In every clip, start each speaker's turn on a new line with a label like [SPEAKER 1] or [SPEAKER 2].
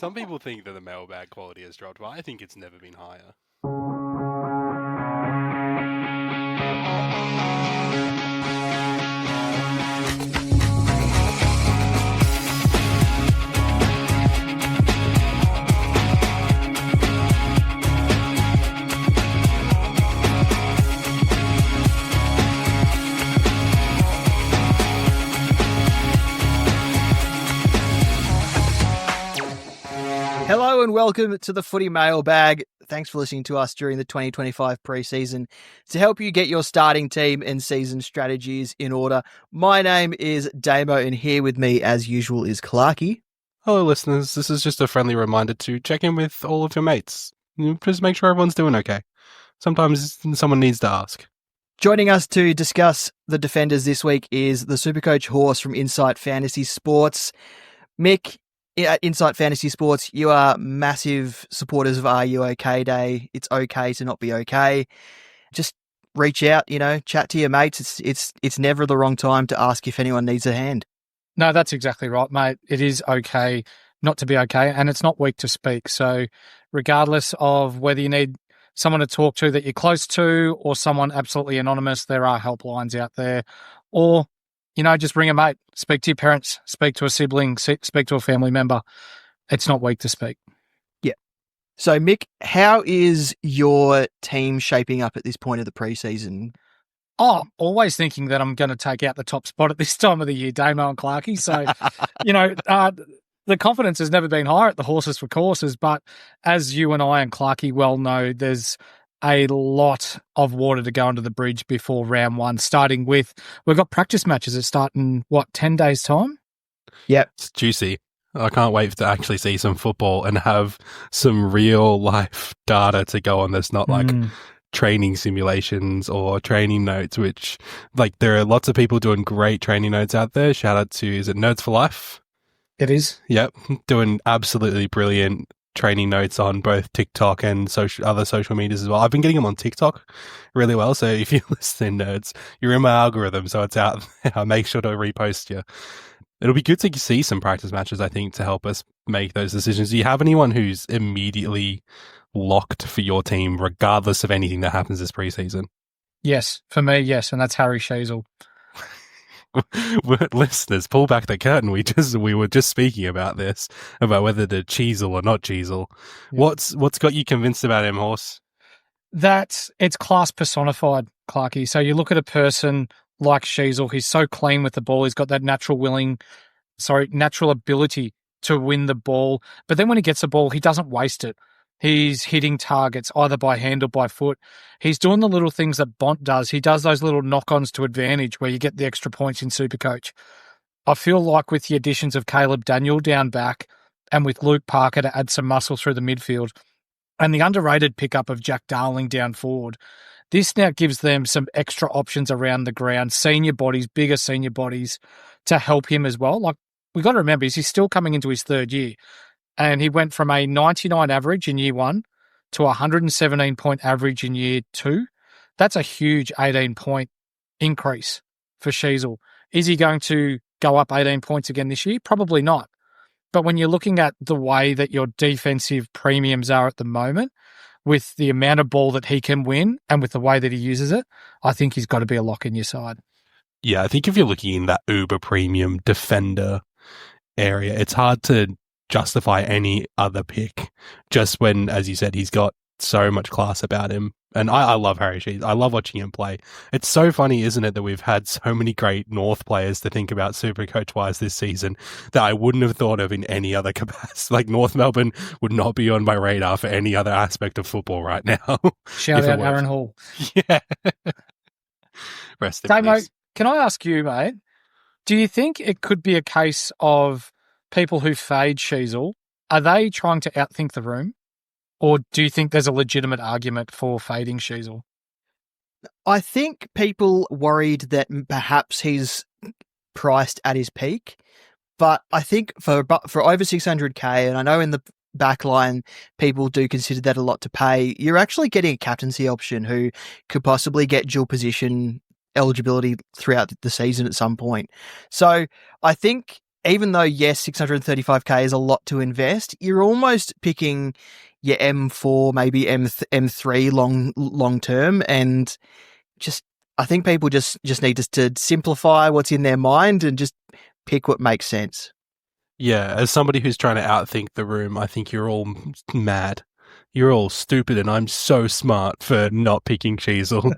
[SPEAKER 1] Some people think that the mailbag quality has dropped, but I think it's never been higher.
[SPEAKER 2] Hello and welcome to the Footy Mailbag. Thanks for listening to us during the 2025 preseason to help you get your starting team and season strategies in order. My name is Damo and here with me as usual is Clarky.
[SPEAKER 1] Hello listeners, this is just a friendly reminder to check in with all of your mates. Just make sure everyone's doing okay. Sometimes someone needs to ask.
[SPEAKER 2] Joining us to discuss the defenders this week is the SuperCoach Horse from Insight Fantasy Sports. Mick, at Insight Fantasy Sports, you are massive supporters of Are You OK Day. It's okay to not be okay. Just reach out, chat to your mates. It's never the wrong time to ask if anyone needs a hand.
[SPEAKER 3] No, that's exactly right, mate. It is okay not to be okay, and it's not weak to speak. So regardless of whether you need someone to talk to that you're close to or someone absolutely anonymous, there are helplines out there. Or just ring a mate, speak to your parents, speak to a sibling, speak to a family member. It's not weak to speak.
[SPEAKER 2] Yeah. So, Mick, how is your team shaping up at this point of the preseason?
[SPEAKER 3] Oh, always thinking that I'm going to take out the top spot at this time of the year, Damo and Clarky. So, the confidence has never been higher at the Horses for Courses. But as you and I and Clarky well know, there's a lot of water to go under the bridge before round one, starting with, we've got practice matches that start in, 10 days' time?
[SPEAKER 2] Yeah.
[SPEAKER 1] It's juicy. I can't wait to actually see some football and have some real life data to go on that's not like training simulations or training notes, which there are lots of people doing great training notes out there. Shout out to, is it Nerds for Life?
[SPEAKER 3] It is.
[SPEAKER 1] Yep. Doing absolutely brilliant training notes on both TikTok and other social medias as well. I've been getting them on TikTok really well. So if you're listening, nerds, you're in my algorithm, so it's out there. I'll make sure to repost you. It'll be good to see some practice matches, I think, to help us make those decisions. Do you have anyone who's immediately locked for your team, regardless of anything that happens this preseason?
[SPEAKER 3] Yes, for me, yes, and that's Harry Sheasel.
[SPEAKER 1] Listeners, pull back the curtain. We were just speaking about this, about whether to cheesel or not cheesel. Yeah. What's got you convinced about him, Horse?
[SPEAKER 3] That it's class personified, Clarky. So you look at a person like Sheasel, he's so clean with the ball, he's got that natural ability to win the ball. But then when he gets the ball, he doesn't waste it. He's hitting targets either by hand or by foot. He's doing the little things that Bont does. He does those little knock-ons to advantage where you get the extra points in SuperCoach. I feel like with the additions of Caleb Daniel down back and with Luke Parker to add some muscle through the midfield and the underrated pickup of Jack Darling down forward, this now gives them some extra options around the ground, bigger senior bodies to help him as well. We got to remember, he's still coming into his third year. And he went from a 99 average in year one to a 117-point average in year two. That's a huge 18-point increase for Sheasel. Is he going to go up 18 points again this year? Probably not. But when you're looking at the way that your defensive premiums are at the moment, with the amount of ball that he can win and with the way that he uses it, I think he's got to be a lock in your side.
[SPEAKER 1] Yeah, I think if you're looking in that uber premium defender area, it's hard to justify any other pick just when, as you said, he's got so much class about him. And I love Harry Sheasel. I love watching him play. It's so funny, isn't it, that we've had so many great North players to think about SuperCoach-wise this season that I wouldn't have thought of in any other capacity. North Melbourne would not be on my radar for any other aspect of football right now.
[SPEAKER 3] Shout out Aaron Hall.
[SPEAKER 1] Yeah. Rest in
[SPEAKER 3] Damo,
[SPEAKER 1] peace.
[SPEAKER 3] Can I ask you, mate, do you think it could be a case of people who fade Sheasel, are they trying to outthink the room? Or do you think there's a legitimate argument for fading Sheasel?
[SPEAKER 2] I think people worried that perhaps he's priced at his peak. But I think for over 600K, and I know in the back line people do consider that a lot to pay, you're actually getting a captaincy option who could possibly get dual position eligibility throughout the season at some point. So I think even though, yes, 635k is a lot to invest, you're almost picking your M4, maybe M3 long term, and just I think people just need to simplify what's in their mind and just pick what makes sense.
[SPEAKER 1] Yeah, as somebody who's trying to outthink the room, I think you're all mad. You're all stupid, and I'm so smart for not picking Cheezel.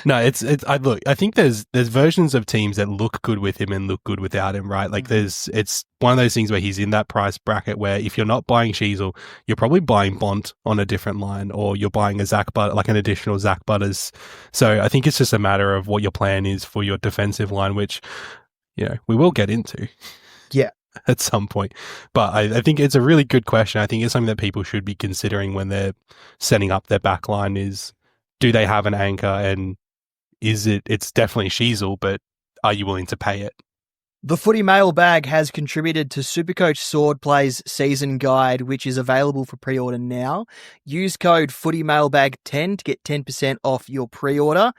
[SPEAKER 1] No, it's. I think there's versions of teams that look good with him and look good without him, right? Like it's one of those things where he's in that price bracket where if you're not buying Cheezel, you're probably buying Bont on a different line, or you're buying a Zach Butter, like an additional Zach Butters. So I think it's just a matter of what your plan is for your defensive line, which we will get into.
[SPEAKER 2] Yeah.
[SPEAKER 1] At some point. But I think it's a really good question. I think it's something that people should be considering when they're setting up their back line is, do they have an anchor, and it's definitely Cheezel, but are you willing to pay it?
[SPEAKER 2] The Footy Mailbag has contributed to Supercoach Swordplay's season guide, which is available for pre-order now. Use code FootyMailbag10 to get 10% off your pre-order.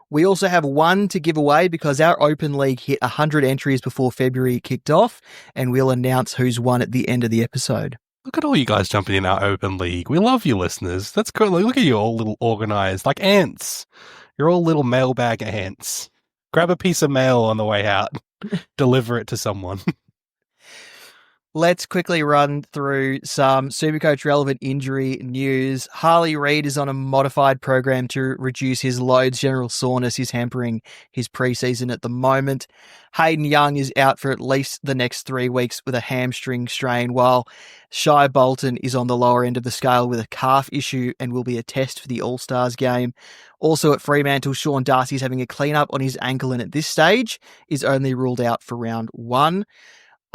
[SPEAKER 2] We also have one to give away because our Open League hit 100 entries before February kicked off, and we'll announce who's won at the end of the episode.
[SPEAKER 1] Look at all you guys jumping in our Open League. We love you, listeners. That's cool. Look at you all little organized, like ants. You're all little mailbag ants. Grab a piece of mail on the way out. Deliver it to someone.
[SPEAKER 2] Let's quickly run through some Supercoach relevant injury news. Harley Reid is on a modified program to reduce his loads. General soreness is hampering his preseason at the moment. Hayden Young is out for at least the next 3 weeks with a hamstring strain, while Shai Bolton is on the lower end of the scale with a calf issue and will be a test for the All-Stars game. Also at Fremantle, Sean Darcy is having a clean-up on his ankle and at this stage is only ruled out for round 1.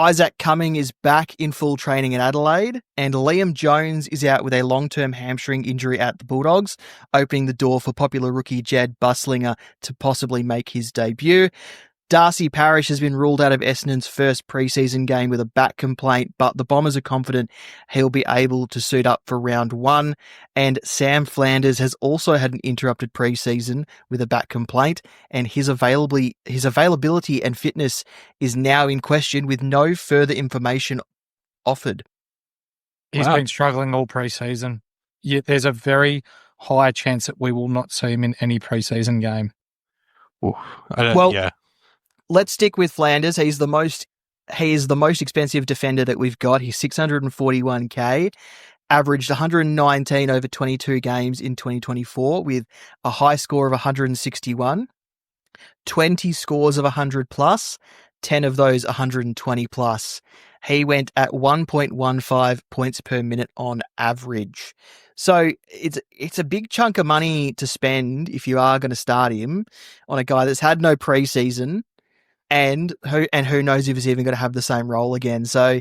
[SPEAKER 2] Isaac Cumming is back in full training in Adelaide, and Liam Jones is out with a long-term hamstring injury at the Bulldogs, opening the door for popular rookie Jed Buslinger to possibly make his debut. Darcy Parish has been ruled out of Essendon's first preseason game with a back complaint, but the Bombers are confident he'll be able to suit up for round 1. And Sam Flanders has also had an interrupted preseason with a back complaint, and his availability and fitness is now in question with no further information offered.
[SPEAKER 3] He's been struggling all preseason. Yeah, there's a very high chance that we will not see him in any preseason game.
[SPEAKER 1] Yeah.
[SPEAKER 2] Let's stick with Flanders. He is the most expensive defender that we've got. He's 641k, averaged 119 over 22 games in 2024 with a high score of 161, 20 scores of 100 plus, 10 of those 120 plus. He went at 1.15 points per minute on average. So it's a big chunk of money to spend if you are going to start him on a guy that's had no preseason. And who knows if he's even going to have the same role again. So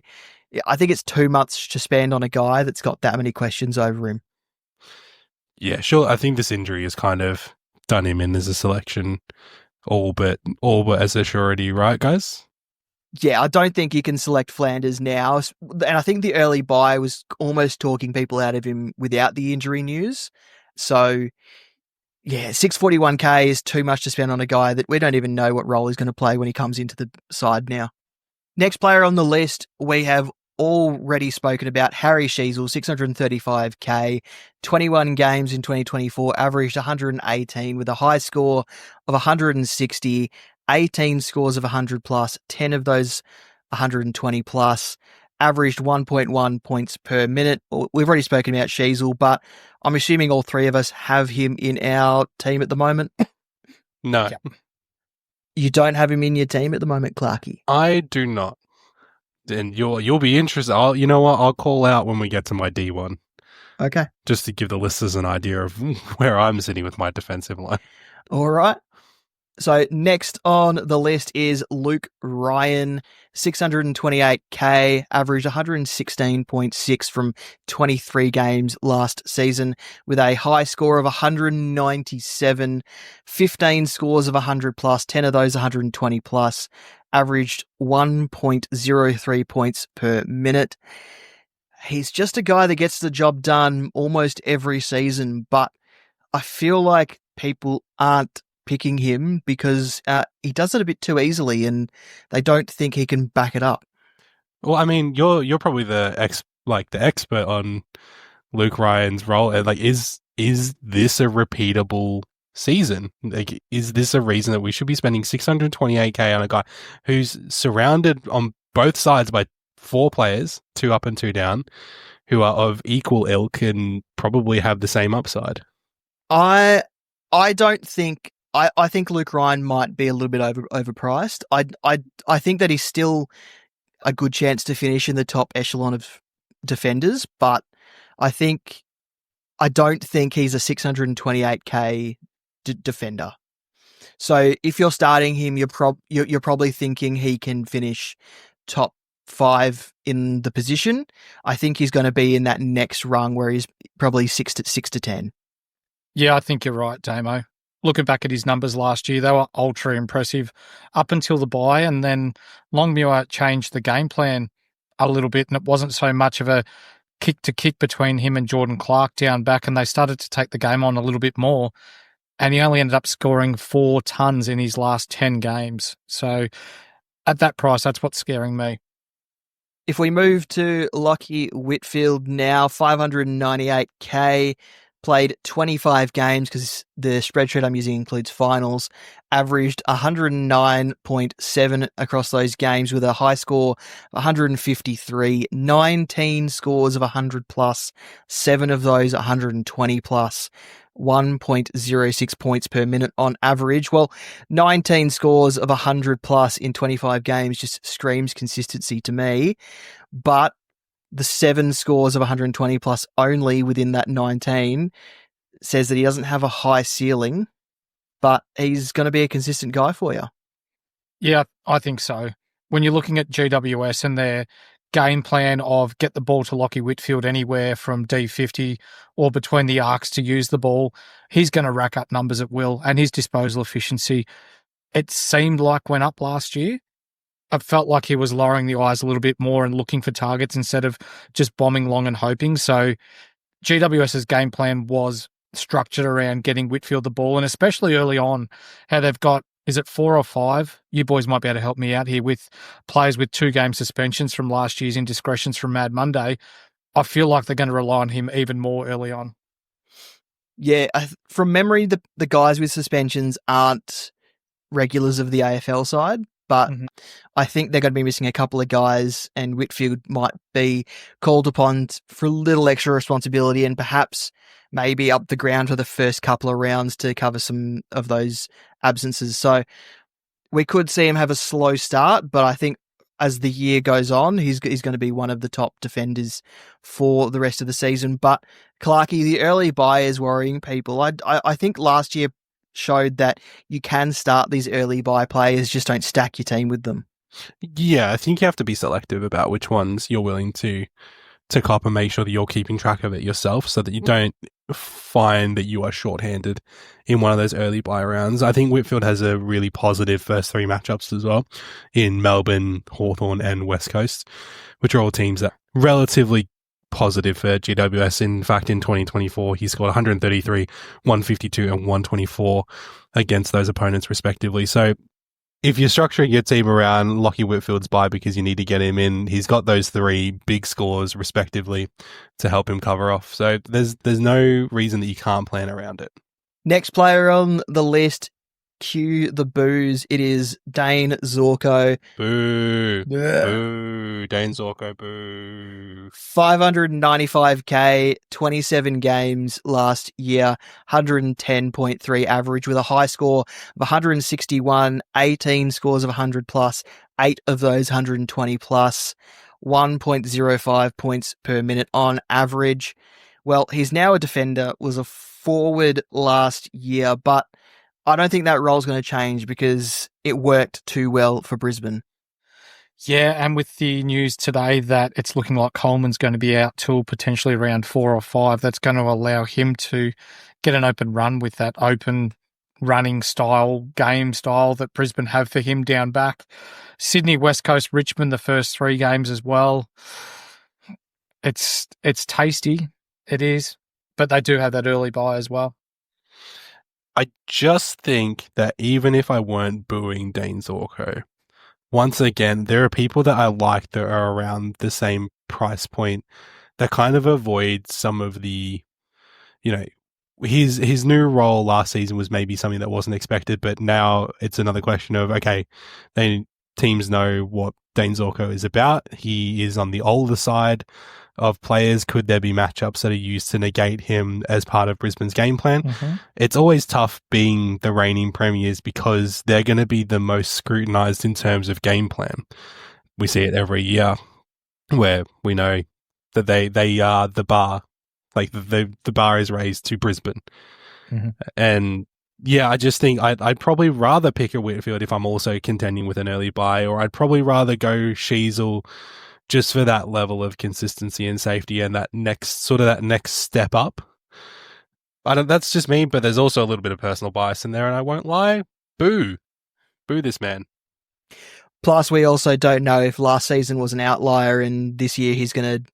[SPEAKER 2] I think it's too much to spend on a guy that's got that many questions over him.
[SPEAKER 1] Yeah, sure. I think this injury has kind of done him in as a selection, all but as a surety, right, guys?
[SPEAKER 2] Yeah, I don't think you can select Flanders now. And I think the early buy was almost talking people out of him without the injury news. So yeah, 641k is too much to spend on a guy that we don't even know what role he's going to play when he comes into the side now. Next player on the list, we have already spoken about Harry Sheezel, 635k, 21 games in 2024, averaged 118 with a high score of 160, 18 scores of 100 plus, 10 of those 120 plus. Averaged 1.1 points per minute. We've already spoken about Sheezel, but I'm assuming all three of us have him in our team at the moment.
[SPEAKER 1] No.
[SPEAKER 2] Yeah. You don't have him in your team at the moment, Clarky?
[SPEAKER 1] I do not. And you'll be interested. You know what? I'll call out when we get to my D1.
[SPEAKER 2] Okay.
[SPEAKER 1] Just to give the listeners an idea of where I'm sitting with my defensive line.
[SPEAKER 2] All right. So next on the list is Luke Ryan, 628k, averaged 116.6 from 23 games last season with a high score of 197, 15 scores of 100 plus, 10 of those 120 plus, averaged 1.03 points per minute. He's just a guy that gets the job done almost every season, but I feel like people aren't picking him because he does it a bit too easily, and they don't think he can back it up.
[SPEAKER 1] Well, I mean, you're probably the expert on Luke Ryan's role. And like, is this a repeatable season? Like, is this a reason that we should be spending $628K on a guy who's surrounded on both sides by 4 players, 2 up and 2 down, who are of equal ilk and probably have the same upside?
[SPEAKER 2] I don't think. I think Luke Ryan might be a little bit overpriced. I think that he's still a good chance to finish in the top echelon of defenders, but I don't think he's a 628K defender. So if you're starting him, you're probably thinking he can finish top 5 in the position. I think he's going to be in that next rung where he's probably 6 to 10.
[SPEAKER 3] Yeah, I think you're right, Damo. Looking back at his numbers last year, they were ultra impressive up until the bye, and then Longmuir changed the game plan a little bit, and it wasn't so much of a kick-to-kick between him and Jordan Clark down back, and they started to take the game on a little bit more, and he only ended up scoring 4 tons in his last 10 games. So at that price, that's what's scaring me.
[SPEAKER 2] If we move to Lockie Whitfield now, 598K, played 25 games because the spreadsheet I'm using includes finals, averaged 109.7 across those games with a high score of 153, 19 scores of 100 plus, 7 of those 120 plus, 1.06 points per minute on average. Well, 19 scores of 100 plus in 25 games just screams consistency to me, but the 7 scores of 120 plus only within that 19 says that he doesn't have a high ceiling, but he's going to be a consistent guy for you.
[SPEAKER 3] Yeah, I think so. When you're looking at GWS and their game plan of get the ball to Lockie Whitfield anywhere from D50 or between the arcs to use the ball, he's going to rack up numbers at will, and his disposal efficiency, it seemed like went up last year. I felt like he was lowering the eyes a little bit more and looking for targets instead of just bombing long and hoping. So GWS's game plan was structured around getting Whitfield the ball, and especially early on, how they've got, is it 4 or 5? You boys might be able to help me out here with players with 2-game suspensions from last year's indiscretions from Mad Monday. I feel like they're going to rely on him even more early on.
[SPEAKER 2] Yeah, from memory, the guys with suspensions aren't regulars of the AFL side, but I think they're going to be missing a couple of guys, and Whitfield might be called upon for a little extra responsibility and perhaps maybe up the ground for the first couple of rounds to cover some of those absences. So we could see him have a slow start, but I think as the year goes on, he's going to be one of the top defenders for the rest of the season. But Clarky, the early buy is worrying people. I think last year showed that you can start these early buy players, just don't stack your team with them.
[SPEAKER 1] Yeah, I think you have to be selective about which ones you're willing to cop and make sure that you're keeping track of it yourself so that you don't find that you are shorthanded in one of those early buy rounds. I think Whitfield has a really positive first 3 matchups as well in Melbourne, Hawthorn and West Coast, which are all teams that are relatively positive for GWS. In fact, in 2024, he scored 133, 152 and 124 against those opponents respectively. So if you're structuring your team around Lockie Whitfield's bye because you need to get him in, he's got those 3 big scores respectively to help him cover off. So there's no reason that you can't plan around it.
[SPEAKER 2] Next player on the list, cue the boos. It is Dane Zorko.
[SPEAKER 1] Boo. Yeah. Boo. Dane Zorko, boo.
[SPEAKER 2] 595K, 27 games last year, 110.3 average with a high score of 161, 18 scores of 100 plus, 8 of those 120 plus, 1.05 points per minute on average. Well, he's now a defender, was a forward last year, but I don't think that role's going to change because it worked too well for Brisbane.
[SPEAKER 3] Yeah, and with the news today that it's looking like Coleman's going to be out till potentially around 4 or 5, that's going to allow him to get an open run with that open running style, game style that Brisbane have for him down back. Sydney, West Coast, Richmond, the first 3 games as well. It's tasty, it is, but they do have that early buy as well.
[SPEAKER 1] I just think that even if I weren't booing Dane Zorko, once again, there are people that I like that are around the same price point that kind of avoid some of the, you know, his new role last season was maybe something that wasn't expected, but now it's another question of, okay, teams know what Dane Zorko is about. He is on the older side of players. Could there be matchups that are used to negate him as part of Brisbane's game plan?
[SPEAKER 3] Mm-hmm.
[SPEAKER 1] It's always tough being the reigning premiers because they're going to be the most scrutinized in terms of game plan. We see it every year where we know that they are the bar. Like the bar is raised to Brisbane.
[SPEAKER 3] Mm-hmm.
[SPEAKER 1] And yeah, I just think I'd probably rather pick a Whitfield if I'm also contending with an early buy, or I'd probably rather go Sheasel just for that level of consistency and safety and that next step up. That's just me, but there's also a little bit of personal bias in there, and I won't lie. Boo this man.
[SPEAKER 2] Plus, we also don't know if last season was an outlier and this year he's going to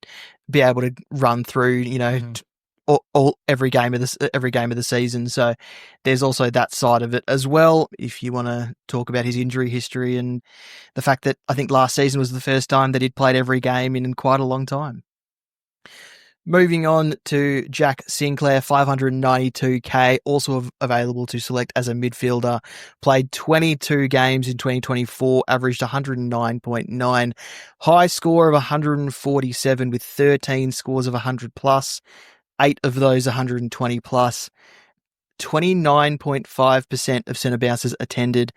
[SPEAKER 2] be able to run through, every game of the season. So there's also that side of it as well. If you want to talk about his injury history and the fact that I think last season was the first time that he'd played every game in quite a long time. Moving on to Jack Sinclair, 592k, also available to select as a midfielder. Played 22 games in 2024, averaged 109.9. High score of 147 with 13 scores of 100 plus, 8 of those 120 plus. 29.5% of centre bounces attended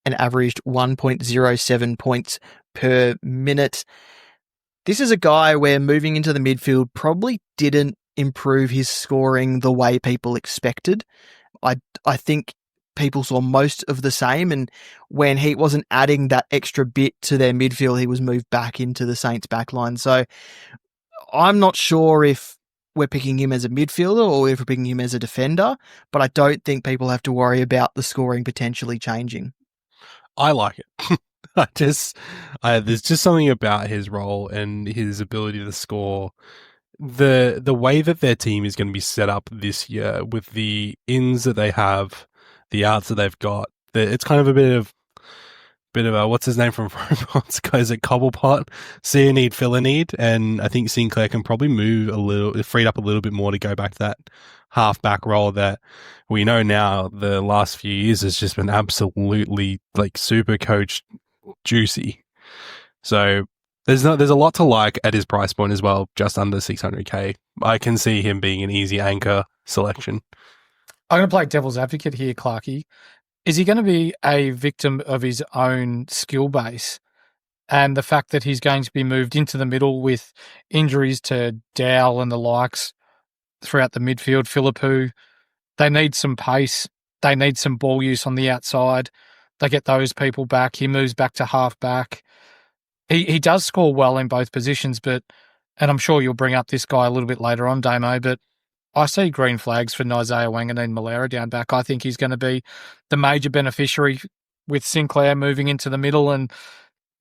[SPEAKER 2] and averaged 1.07 points per minute. This is a guy where moving into the midfield probably didn't improve his scoring the way people expected. I think people saw most of the same, and when he wasn't adding that extra bit to their midfield, he was moved back into the Saints backline. So I'm not sure if we're picking him as a midfielder or if we're picking him as a defender, but I don't think people have to worry about the scoring potentially changing.
[SPEAKER 1] I like it. There's just something about his role and his ability to score. The way that their team is going to be set up this year with the ins that they have, the outs that they've got, it's kind of a bit of what's his name from Robots? Is it Cobblepot? See a need, fill a need, and I think Sinclair can probably move a little, freed up a little bit more to go back to that halfback role that we know now the last few years has just been absolutely like super coach juicy. So there's a lot to like at his price point as well, just under 600k. I can see him being an easy anchor selection.
[SPEAKER 3] I'm going to play devil's advocate here, Clarky. Is he going to be a victim of his own skill base and the fact that he's going to be moved into the middle with injuries to Dowell and the likes throughout the midfield? Philippou, they need some pace. They need some ball use on the outside. They get those people back. He moves back to half back. He does score well in both positions, and I'm sure you'll bring up this guy a little bit later on, Damo, but I see green flags for Isaiah Wanganeen-Malera down back. I think he's going to be the major beneficiary with Sinclair moving into the middle. And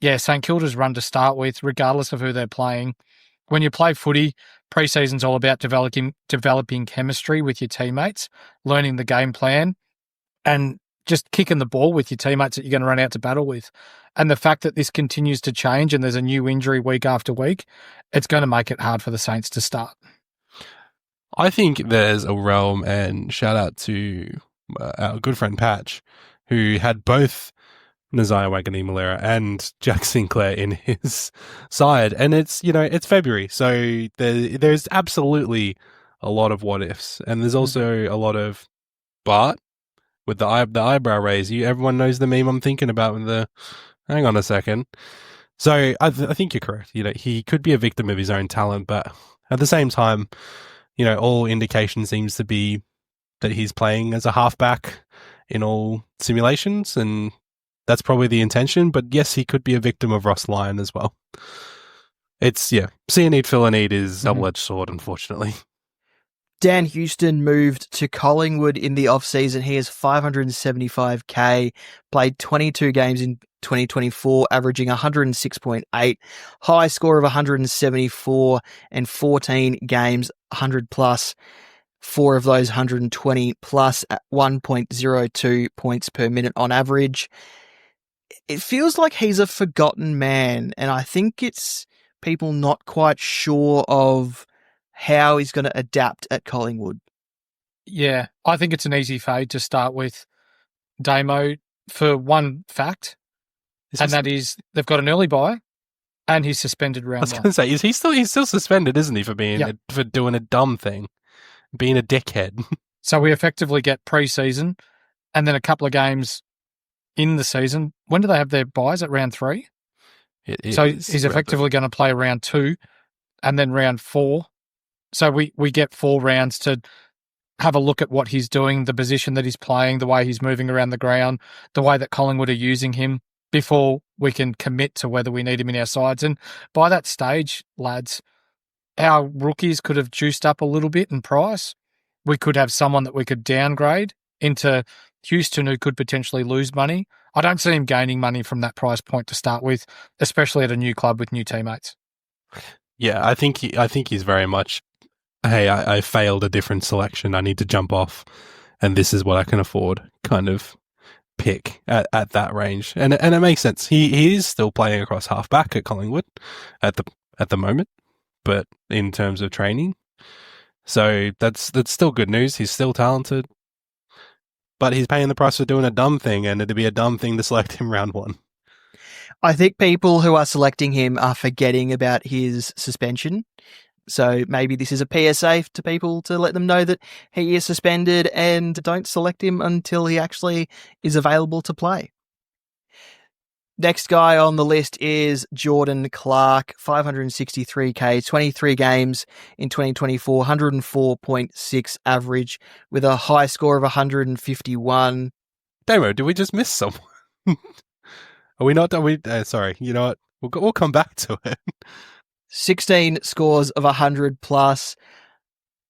[SPEAKER 3] yeah, St Kilda's run to start with, regardless of who they're playing. When you play footy, pre-season's all about developing chemistry with your teammates, learning the game plan, and just kicking the ball with your teammates that you're going to run out to battle with. And the fact that this continues to change and there's a new injury week after week, it's going to make it hard for the Saints to start.
[SPEAKER 1] I think there's a realm, and shout out to our good friend Patch, who had both Isaiah Wanganeen-Malera and Jack Sinclair in his side. And it's February, so there's absolutely a lot of what ifs. And there's also a lot of, but with the eyebrow raise, everyone knows the meme I'm thinking about with the, hang on a second. So I think you're correct. He could be a victim of his own talent, but at the same time, all indication seems to be that he's playing as a halfback in all simulations, and that's probably the intention. But yes, he could be a victim of Ross Lyon as well. It's, see a need, fill a need is double-edged sword, unfortunately.
[SPEAKER 2] Dan Houston moved to Collingwood in the off-season. He is 575k, played 22 games in 2024, averaging 106.8, high score of 174, and 14 games, 100 plus. 4 of those 120 plus at 1.02 points per minute on average. It feels like he's a forgotten man, and I think it's people not quite sure of how he's going to adapt at Collingwood.
[SPEAKER 3] Yeah, I think it's an easy fade to start with Damo for one fact, and that is they've got an early bye, and he's suspended round
[SPEAKER 1] I was going to say, he's still suspended, isn't he, for being for doing a dumb thing, being a dickhead.
[SPEAKER 3] So we effectively get pre-season, and then a couple of games in the season. When do they have their buys? At round 3? So he's effectively going to play round 2, and then round 4. So we get 4 rounds to have a look at what he's doing, the position that he's playing, the way he's moving around the ground, the way that Collingwood are using him before we can commit to whether we need him in our sides. And by that stage, lads, our rookies could have juiced up a little bit in price. We could have someone that we could downgrade into Houston who could potentially lose money. I don't see him gaining money from that price point to start with, especially at a new club with new teammates.
[SPEAKER 1] Yeah, I think he's very much, hey, I failed a different selection. I need to jump off, and this is what I can afford kind of pick at that range. And it makes sense. He is still playing across halfback at Collingwood at the moment, but in terms of training. So that's still good news. He's still talented. But he's paying the price for doing a dumb thing, and it'd be a dumb thing to select him round 1.
[SPEAKER 2] I think people who are selecting him are forgetting about his suspension. So maybe this is a PSA to people to let them know that he is suspended and don't select him until he actually is available to play. Next guy on the list is Jordan Clark, 563k, 23 games in 2024, 104.6 average with a high score of 151.
[SPEAKER 1] Damo, did we just miss someone? Are we not? Sorry, you know what? We'll come back to it.
[SPEAKER 2] 16 scores of 100 plus,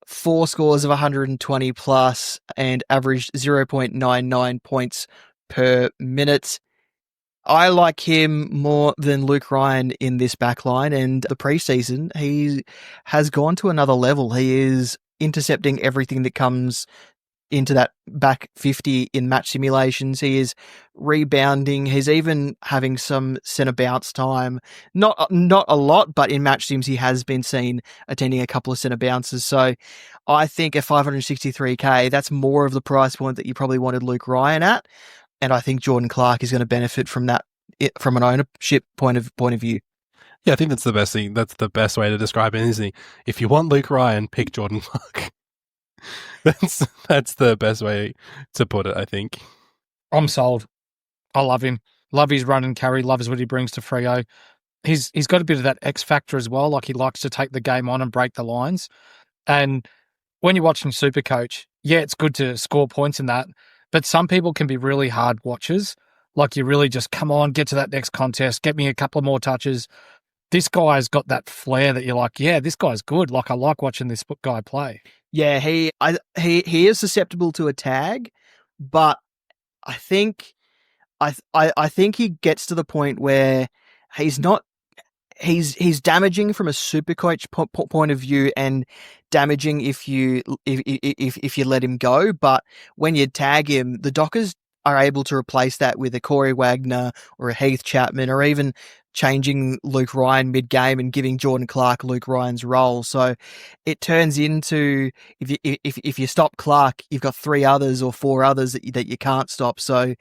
[SPEAKER 2] 4 scores of 120 plus, and averaged 0.99 points per minute. I like him more than Luke Ryan in this backline, and the preseason, he has gone to another level. He is intercepting everything that comes into that back 50 in match simulations. He is rebounding. He's even having some centre bounce time. Not a lot, but in match sims he has been seen attending a couple of centre bounces. So I think at 563k, that's more of the price point that you probably wanted Luke Ryan at. And I think Jordan Clark is going to benefit from that from an ownership point of view.
[SPEAKER 1] Yeah, I think that's the best thing. That's the best way to describe it, isn't it? If you want Luke Ryan, pick Jordan Clark. That's the best way to put it, I think.
[SPEAKER 3] I'm sold. I love him. Love his run and carry. Loves what he brings to Freo. He's got a bit of that X factor as well. Like he likes to take the game on and break the lines. And when you're watching SuperCoach, yeah, it's good to score points in that. But some people can be really hard watchers. Like you really just come on, get to that next contest, get me a couple of more touches. This guy's got that flair that you're like, yeah, this guy's good. Like I like watching this guy play.
[SPEAKER 2] Yeah, he is susceptible to a tag, but I think he gets to the point where he's not. He's damaging from a SuperCoach point of view, and damaging if you let him go. But when you tag him, the Dockers are able to replace that with a Corey Wagner or a Heath Chapman, or even changing Luke Ryan mid-game and giving Jordan Clark Luke Ryan's role. So it turns into if you stop Clark, you've got 3 others or 4 others that you can't stop. So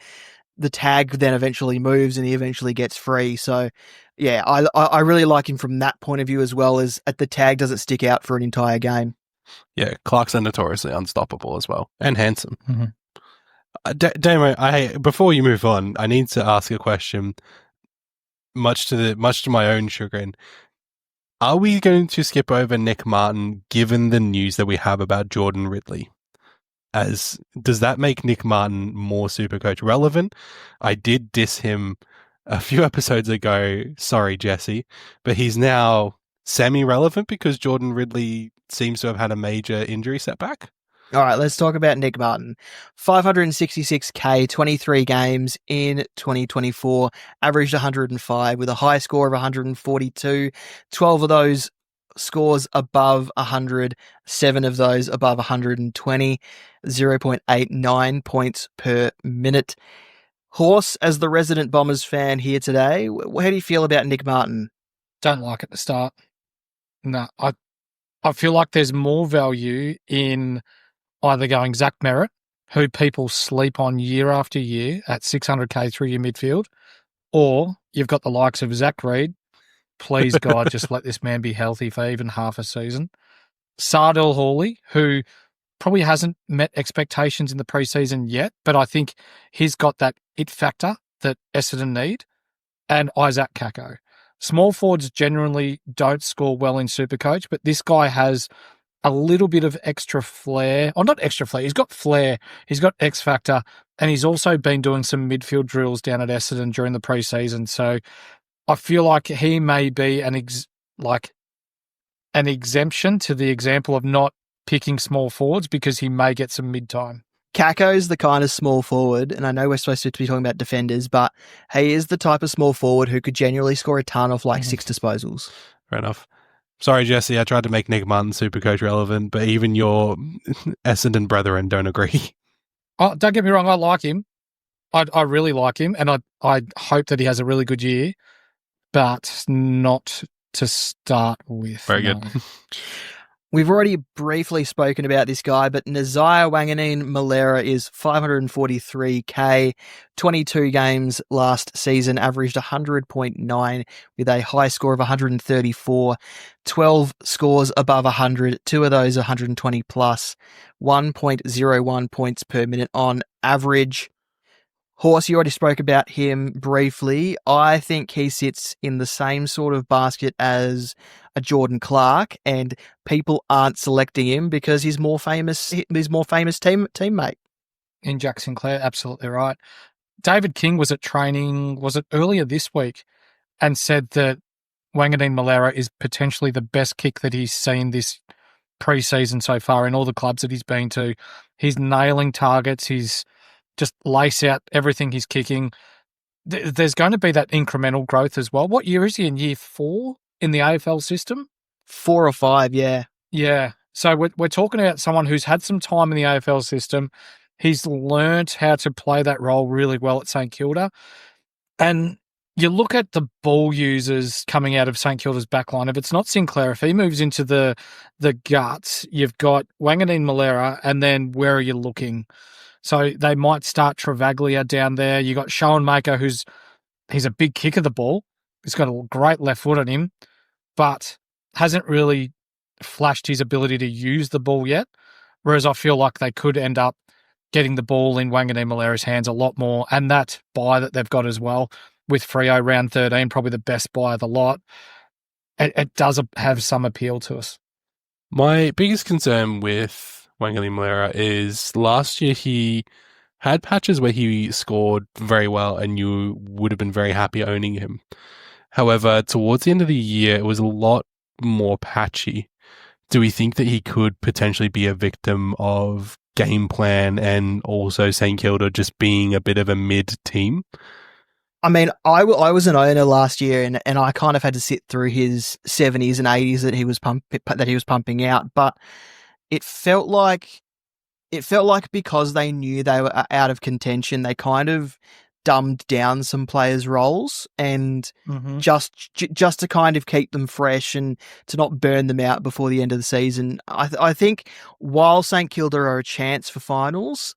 [SPEAKER 2] the tag then eventually moves and he eventually gets free. So yeah, I really like him from that point of view, as well as at the tag doesn't stick out for an entire game.
[SPEAKER 1] Yeah, Clark's notoriously unstoppable as well, and handsome.
[SPEAKER 3] Mm-hmm.
[SPEAKER 1] Damo, before you move on, I need to ask a question. Much to my own chagrin, are we going to skip over Nick Martin given the news that we have about Jordan Ridley? Does that make Nick Martin more SuperCoach relevant? I did diss him a few episodes ago. Sorry, Jesse, but he's now semi-relevant because Jordan Ridley seems to have had a major injury setback.
[SPEAKER 2] All right, let's talk about Nick Martin. 566k, 23 games in 2024, averaged 105 with a high score of 142. 12 of those scores above 100, 7 of those above 120, 0.89 points per minute. Horse, as the resident Bombers fan here today, how do you feel about Nick Martin?
[SPEAKER 3] Don't like it to start. No, I feel like there's more value in either going Zach Merritt, who people sleep on year after year at 600k through your midfield, or you've got the likes of Zach Reid. Please, God, just let this man be healthy for even half a season. Sardell Hawley, who probably hasn't met expectations in the preseason yet, but I think he's got that it factor that Essendon need. And Isaac Kako. Small forwards generally don't score well in Supercoach, but this guy has a little bit of extra flair. Or not extra flair, he's got flair, he's got X factor, and he's also been doing some midfield drills down at Essendon during the preseason. So I feel like he may be an exemption to the example of not picking small forwards because he may get some mid-time.
[SPEAKER 2] Kako's the kind of small forward, and I know we're supposed to be talking about defenders, but he is the type of small forward who could genuinely score a ton off like 6 disposals.
[SPEAKER 1] Fair enough. Sorry, Jesse, I tried to make Nick Martin Supercoach relevant, but even your Essendon brethren don't agree.
[SPEAKER 3] Oh, don't get me wrong, I like him. I really like him, and I hope that he has a really good year, but not to start with.
[SPEAKER 1] Very good.
[SPEAKER 2] We've already briefly spoken about this guy, but Nazaya Wanganeen Malera is 543k, 22 games last season, averaged 100.9 with a high score of 134, 12 scores above 100, 2 of those 120 plus, 1.01 points per minute on average. Horse, you already spoke about him briefly. I think he sits in the same sort of basket as a Jordan Clark, and people aren't selecting him because he's more famous. Teammate.
[SPEAKER 3] In Jack Sinclair, absolutely right. David King was at training, was it earlier this week, and said that Wanganeen Malera is potentially the best kick that he's seen this pre-season so far in all the clubs that he's been to. He's nailing targets. He's just lace out everything he's kicking. There's going to be that incremental growth as well. What year is he in? Year 4 in the AFL system?
[SPEAKER 2] 4 or 5, yeah.
[SPEAKER 3] Yeah. So we're talking about someone who's had some time in the AFL system. He's learnt how to play that role really well at St Kilda. And you look at the ball users coming out of St Kilda's backline. If it's not Sinclair, if he moves into the guts, you've got Wanganeen Malera, and then where are you looking? So they might start Travaglia down there. You got Sean Maker, he's a big kick of the ball. He's got a great left foot on him, but hasn't really flashed his ability to use the ball yet. Whereas I feel like they could end up getting the ball in Wanganeen Malera's hands a lot more. And that buy that they've got as well with Freo round 13, probably the best buy of the lot. It does have some appeal to us.
[SPEAKER 1] My biggest concern with Wanganeen Malera is last year he had patches where he scored very well and you would have been very happy owning him. However, towards the end of the year, it was a lot more patchy. Do we think that he could potentially be a victim of game plan and also St Kilda just being a bit of a mid team?
[SPEAKER 2] I mean, I was an owner last year, and I kind of had to sit through his 70s and 80s that he was pumping out, but it felt like because they knew they were out of contention, they kind of dumbed down some players' roles and just to kind of keep them fresh and to not burn them out before the end of the season. I think while St Kilda are a chance for finals,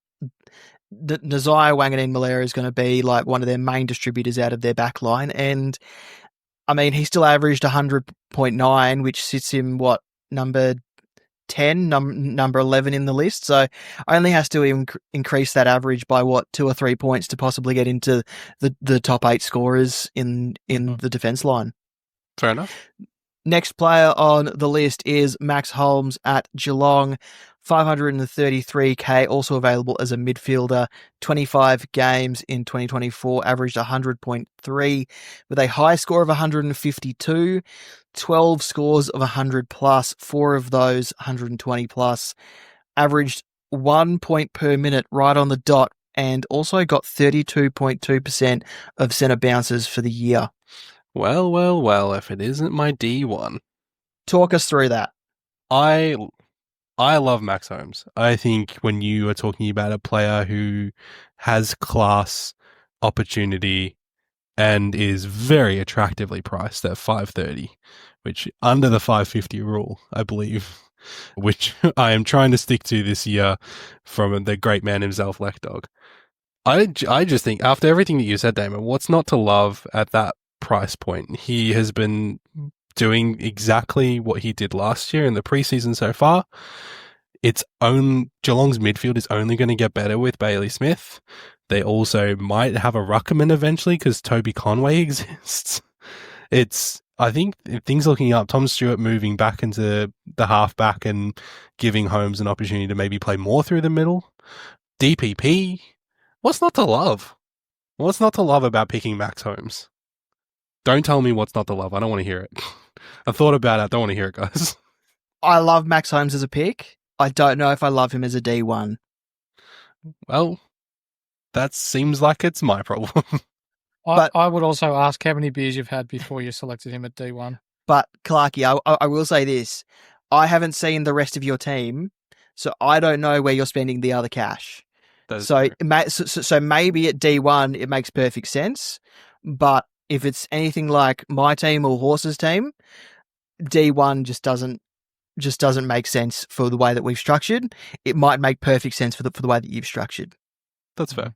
[SPEAKER 2] Nazaya Wanganeen Malera is going to be like one of their main distributors out of their back line. And I mean, he still averaged 100.9, which sits him, number 10, number 11 in the list. So only has to increase that average by 2 or 3 points to possibly get into the top 8 scorers in the defence line.
[SPEAKER 1] Fair enough.
[SPEAKER 2] Next player on the list is Max Holmes at Geelong, 533k, also available as a midfielder, 25 games in 2024, averaged 100.3 with a high score of 152, 12 scores of 100 plus, 4 of those 120 plus, averaged 1 point per minute right on the dot, and also got 32.2% of centre bounces for the year.
[SPEAKER 1] Well, if it isn't my D1.
[SPEAKER 2] Talk us through that.
[SPEAKER 1] I love Max Holmes. I think when you are talking about a player who has class, opportunity, and is very attractively priced at 530, which under the 550 rule, I believe, which I am trying to stick to this year from the great man himself, Lekdog. I just think after everything that you said, Damon, what's not to love at that price point? He has been doing exactly what he did last year in the preseason so far. Geelong's midfield is only going to get better with Bailey Smith. They also might have a ruckman eventually because Toby Conway exists. I think things looking up. Tom Stewart moving back into the halfback and giving Holmes an opportunity to maybe play more through the middle. DPP. What's not to love? What's not to love about picking Max Holmes? Don't tell me what's not to love. I don't want to hear it. I thought about it. I don't want to hear it, guys.
[SPEAKER 2] I love Max Holmes as a pick. I don't know if I love him as a D1.
[SPEAKER 1] Well, that seems like it's my problem.
[SPEAKER 3] I would also ask how many beers you've had before you selected him at D1.
[SPEAKER 2] But Clarky, I will say this. I haven't seen the rest of your team, so I don't know where you're spending the other cash. So maybe at D1 it makes perfect sense, but if it's anything like my team or Horse's team, D1 just doesn't make sense for the way that we've structured. It might make perfect sense for the way that you've structured.
[SPEAKER 1] That's fair.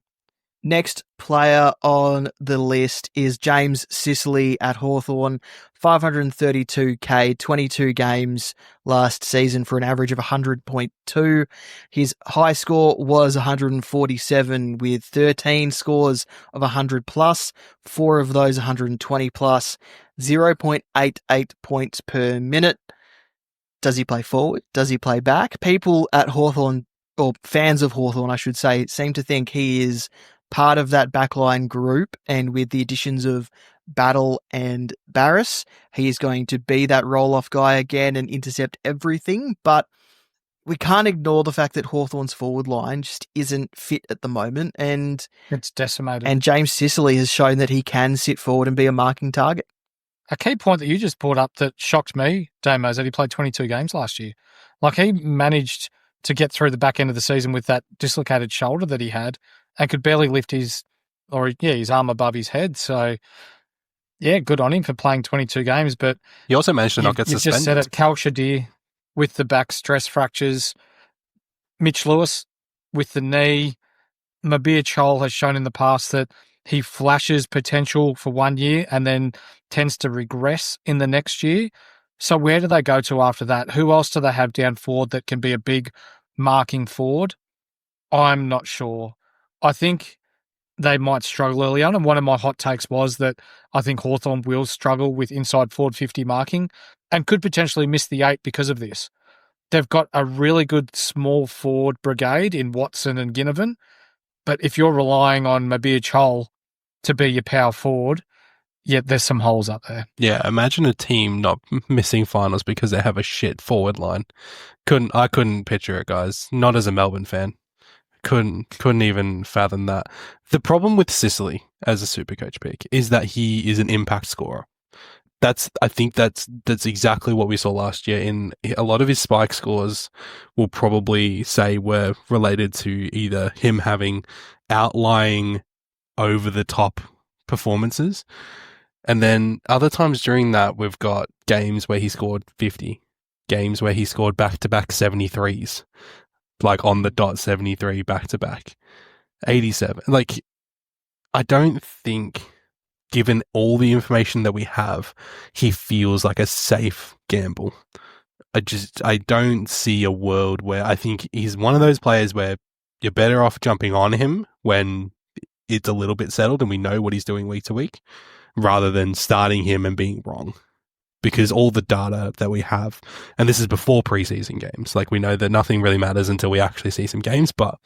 [SPEAKER 2] Next player on the list is James Sicily at Hawthorn, 532k, 22 games last season for an average of 100.2. His high score was 147 with 13 scores of 100 plus, 4 of those 120 plus, 0.88 points per minute. Does he play forward? Does he play back? People at Hawthorn, or fans of Hawthorn, I should say, seem to think he is part of that backline group, and with the additions of Battle and Barris, he is going to be that roll-off guy again and intercept everything, but we can't ignore the fact that Hawthorn's forward line just isn't fit at the moment, and
[SPEAKER 3] it's decimated.
[SPEAKER 2] And James Sicily has shown that he can sit forward and be a marking target.
[SPEAKER 3] A key point that you just brought up that shocked me, Damo, is that he played 22 games last year. Like, he managed to get through the back end of the season with that dislocated shoulder that he had and could barely lift his arm above his head. So, yeah, good on him for playing 22 games. But
[SPEAKER 1] he also managed to not get suspended. You just said
[SPEAKER 3] it, Cal Shadir with the back stress fractures, Mitch Lewis with the knee. Mabir Chol has shown in the past that he flashes potential for 1 year and then tends to regress in the next year. So where do they go to after that? Who else do they have down forward that can be a big marking forward? I'm not sure. I think they might struggle early on, and one of my hot takes was that I think Hawthorn will struggle with inside forward 50 marking and could potentially miss the 8 because of this. They've got a really good small forward brigade in Watson and Ginnivan, but if you're relying on Mabir Chol to be your power forward, yeah, there's some holes up there.
[SPEAKER 1] Yeah, imagine a team not missing finals because they have a shit forward line. I couldn't picture it, guys. Not as a Melbourne fan. Couldn't even fathom that. The problem with Sicily as a Supercoach pick is that he is an impact scorer. I think that's exactly what we saw last year. In a lot of his spike scores, will probably say were related to either him having outlying over the top performances, and then other times during that we've got games where he scored 50, games where he scored back-to-back 73s, like on the dot 73 back-to-back 87. Like, I don't think, given all the information that we have, he feels like a safe gamble. I don't see a world where I think he's one of those players where you're better off jumping on him when it's a little bit settled and we know what he's doing week to week, rather than starting him and being wrong. Because all the data that we have, and this is before preseason games, like we know that nothing really matters until we actually see some games, but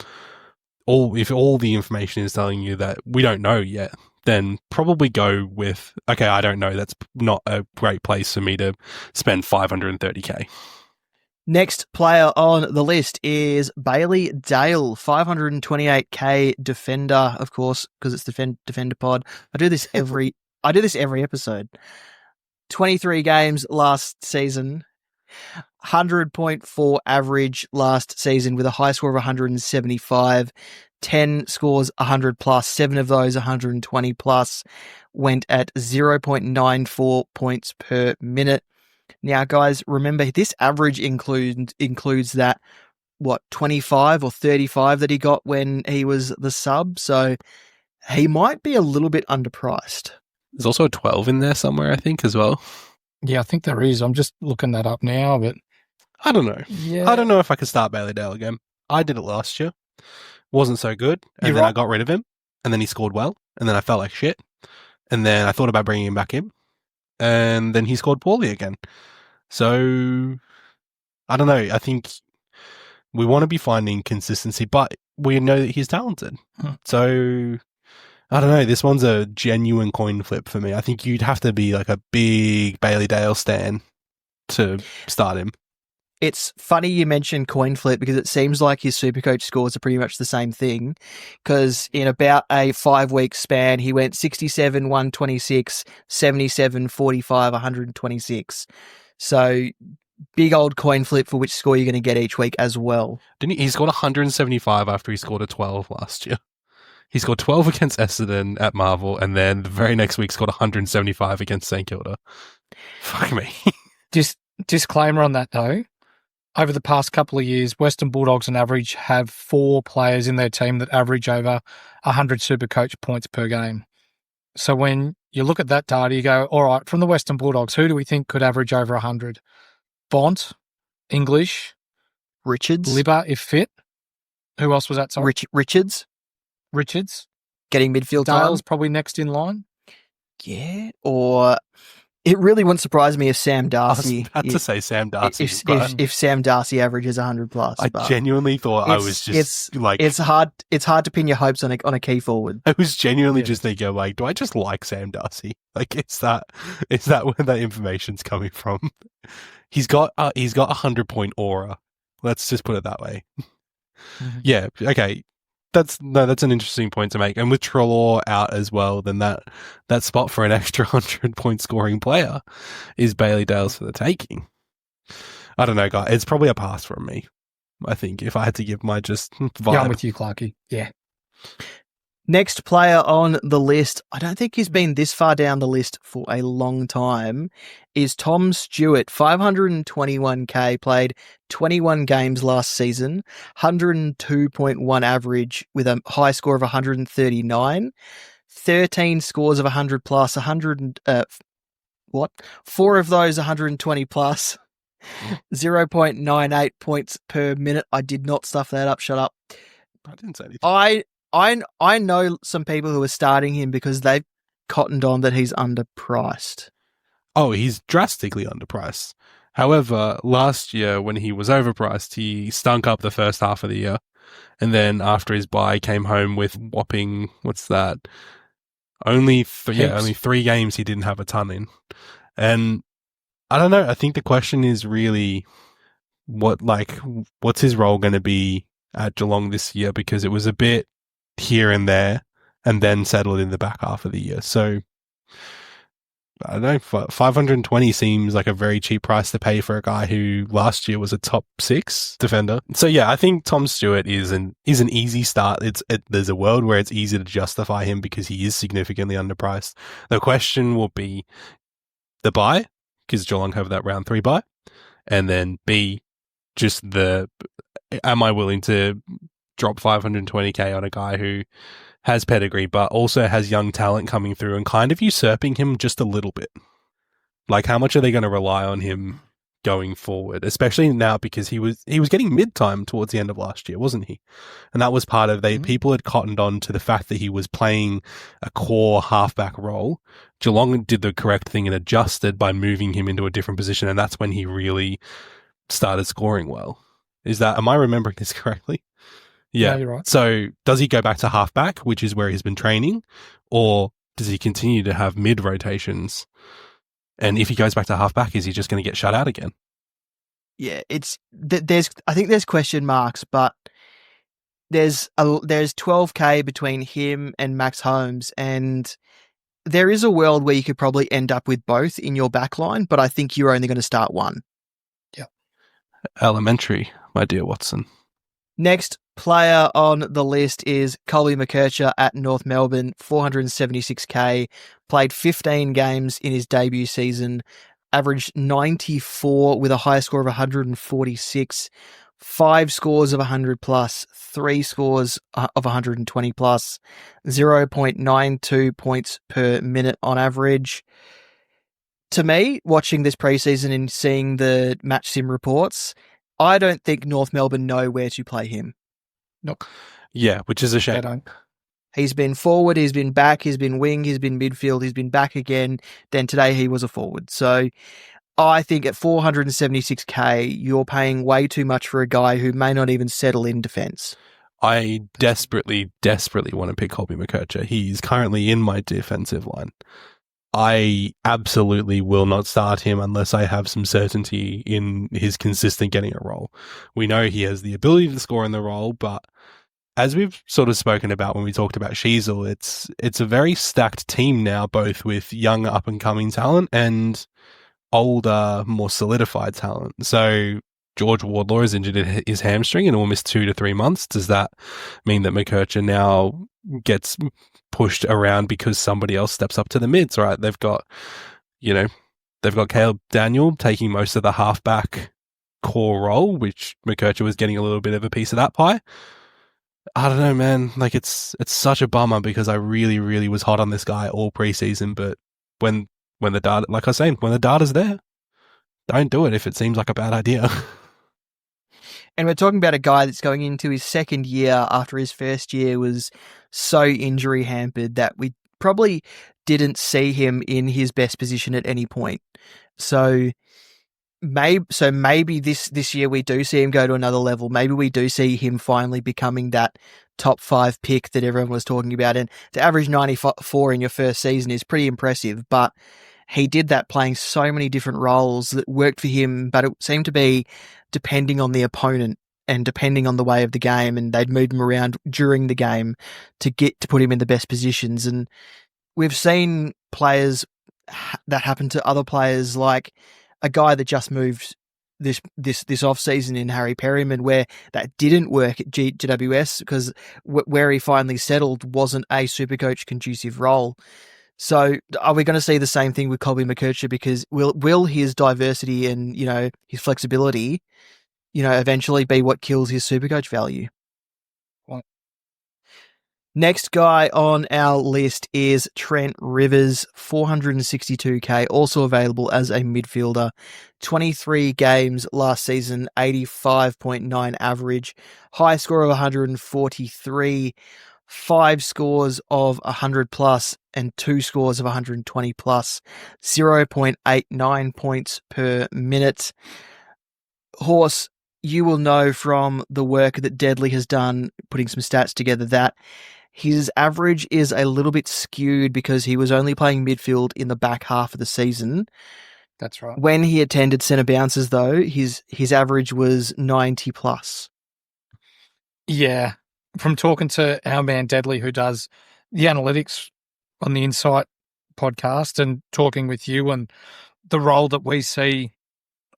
[SPEAKER 1] if all the information is telling you that we don't know yet, then probably go with, okay, I don't know, that's not a great place for me to spend 530k.
[SPEAKER 2] Next player on the list is Bailey Dale, 528k defender, of course, because it's Defender Pod. I do this every episode. 23 games last season, 100.4 average last season with a high score of 175. 10 scores 100 plus, 7 of those 120 plus, went at 0.94 points per minute. Now, guys, remember this average includes that, 25 or 35 that he got when he was the sub, so he might be a little bit underpriced.
[SPEAKER 1] There's also a 12 in there somewhere, I think, as well.
[SPEAKER 3] Yeah, I think there is. I'm just looking that up now, but
[SPEAKER 1] I don't know.
[SPEAKER 3] yeah,
[SPEAKER 1] I don't know if I could start Bailey Dale again. I did it last year. Wasn't so good. And
[SPEAKER 2] You're
[SPEAKER 1] then
[SPEAKER 2] right.
[SPEAKER 1] I got rid of him. And then he scored well. And then I felt like shit. And then I thought about bringing him back in. And then he scored poorly again. So, I don't know. I think we want to be finding consistency, but we know that he's talented. So, I don't know. This one's a genuine coin flip for me. I think you'd have to be like a big Bailey Dale stan to start him.
[SPEAKER 2] It's funny you mentioned coin flip because it seems like his Supercoach scores are pretty much the same thing, because in about a 5-week span, he went 67, 126, 77, 45, 126. So big old coin flip for which score you're going to get each week as well.
[SPEAKER 1] Didn't he scored 175 after he scored a 12 last year? He scored 12 against Essendon at Marvel, and then the very next week scored 175 against St Kilda. Fuck me.
[SPEAKER 3] Disclaimer on that, though. Over the past couple of years, Western Bulldogs on average have 4 players in their team that average over 100 Supercoach points per game. So when you look at that data, you go, all right, from the Western Bulldogs, who do we think could average over 100? Bont, English,
[SPEAKER 2] Richards.
[SPEAKER 3] Libba, if fit. Who else was that? Sorry.
[SPEAKER 2] Richards. Getting midfield
[SPEAKER 3] Dale's
[SPEAKER 2] time.
[SPEAKER 3] probably next in line.
[SPEAKER 2] Yeah. Or it really wouldn't surprise me if Sam Darcy.
[SPEAKER 1] I was about to say Sam Darcy.
[SPEAKER 2] If Sam Darcy averages 100 plus.
[SPEAKER 1] I genuinely thought I was just like,
[SPEAKER 2] it's hard to pin your hopes on a key forward.
[SPEAKER 1] I was genuinely just thinking, like, do I just like Sam Darcy? Like, is that where that information's coming from? He's got a 100-point aura. Let's just put it that way.
[SPEAKER 3] Mm-hmm.
[SPEAKER 1] Yeah. Okay. That's an interesting point to make. And with Treloar out as well, then that spot for an extra 100-point scoring player is Bailey Dale's for the taking. I don't know, guys. It's probably a pass from me, I think, if I had to give my just vibe.
[SPEAKER 3] Yeah, I'm with you, Clarky. Yeah.
[SPEAKER 2] Next player on the list, I don't think he's been this far down the list for a long time, is Tom Stewart. 521k, played 21 games last season, 102.1 average with a high score of 139, 13 scores of 100 plus, 4 of those 120 plus, 0.98 points per minute. I did not stuff that up. Shut up.
[SPEAKER 1] I didn't say anything.
[SPEAKER 2] I know some people who are starting him because they've cottoned on that he's underpriced.
[SPEAKER 1] Oh, he's drastically underpriced. However, last year when he was overpriced, he stunk up the first half of the year. And then after his bye, came home with whopping, what's that? Only 3 games he didn't have a ton in. And I don't know. I think the question is really what's his role going to be at Geelong this year? Because it was a bit here and there and then settled in the back half of the year. So I don't know, 520 seems like a very cheap price to pay for a guy who last year was a top 6 defender. So yeah, I think Tom Stewart is an easy start. There's a world where it's easy to justify him because he is significantly underpriced. The question will be the buy, because Geelong have that round 3 buy, and then B, just am I willing to drop 520k on a guy who has pedigree but also has young talent coming through and kind of usurping him just a little bit? Like, how much are they going to rely on him going forward, especially now because he was getting mid-time towards the end of last year, wasn't he? And that was part of people had cottoned on to the fact that he was playing a core halfback role. Geelong did the correct thing and adjusted by moving him into a different position, and that's when he really started scoring well. Am I remembering this correctly? Yeah,
[SPEAKER 3] you're right.
[SPEAKER 1] So does he go back to halfback, which is where he's been training, or does he continue to have mid rotations? And if he goes back to halfback, is he just going to get shut out again?
[SPEAKER 2] Yeah, I think there's question marks, but there's 12k between him and Max Holmes, and there is a world where you could probably end up with both in your back line, but I think you're only going to start one.
[SPEAKER 3] Yeah.
[SPEAKER 1] Elementary, my dear Watson.
[SPEAKER 2] Next player on the list is Colby McKercher at North Melbourne, 476k, played 15 games in his debut season, averaged 94 with a high score of 146, 5 scores of 100 plus, 3 scores of 120 plus, 0.92 points per minute on average. To me, watching this preseason and seeing the match sim reports, I don't think North Melbourne know where to play him.
[SPEAKER 3] Nope.
[SPEAKER 1] Yeah, which is a
[SPEAKER 3] They
[SPEAKER 1] shame.
[SPEAKER 3] don't.
[SPEAKER 2] He's been forward, he's been back, he's been wing, he's been midfield, he's been back again. Then today he was a forward. So I think at 476k, you're paying way too much for a guy who may not even settle in defence.
[SPEAKER 1] I desperately want to pick Colby McKercher. He's currently in my defensive line. I absolutely will not start him unless I have some certainty in his consistent getting a role. We know he has the ability to score in the role, but as we've sort of spoken about when we talked about Sheasel, it's a very stacked team now, both with young up-and-coming talent and older, more solidified talent. So George Wardlaw is injured his hamstring and will miss 2 to 3 months. Does that mean that McKercher now gets pushed around because somebody else steps up to the mids, right? They've got Caleb Daniel taking most of the halfback core role, which McKercher was getting a little bit of a piece of that pie. I don't know, man. Like it's such a bummer because I really, really was hot on this guy all preseason, but when the data, like I was saying, when the data's there, don't do it if it seems like a bad idea.
[SPEAKER 2] And we're talking about a guy that's going into his second year after his first year was so injury hampered that we probably didn't see him in his best position at any point. So maybe this year we do see him go to another level. Maybe we do see him finally becoming that top 5 pick that everyone was talking about. And to average 94 in your first season is pretty impressive, but he did that playing so many different roles that worked for him, but it seemed to be depending on the opponent and depending on the way of the game, and they'd moved him around during the game to put him in the best positions. And we've seen players that happen to other players, like a guy that just moved this off season in Harry Perryman, where that didn't work at GWS because where he finally settled wasn't a Supercoach conducive role. So are we going to see the same thing with Colby McKercher? Because will his diversity and his flexibility, eventually be what kills his Supercoach value?
[SPEAKER 3] Well,
[SPEAKER 2] next guy on our list is Trent Rivers, 462k, also available as a midfielder. 23 games last season, 85.9 average, high score of 143, 5 scores of 100 plus and 2 scores of 120 plus, 0.89 points per minute. Horse, you will know from the work that Deadly has done, putting some stats together, that his average is a little bit skewed because he was only playing midfield in the back half of the season.
[SPEAKER 3] That's right.
[SPEAKER 2] When he attended centre bounces, though, his average was 90 plus.
[SPEAKER 3] Yeah. From talking to our man Deadly, who does the analytics on the Insight podcast, and talking with you and the role that we see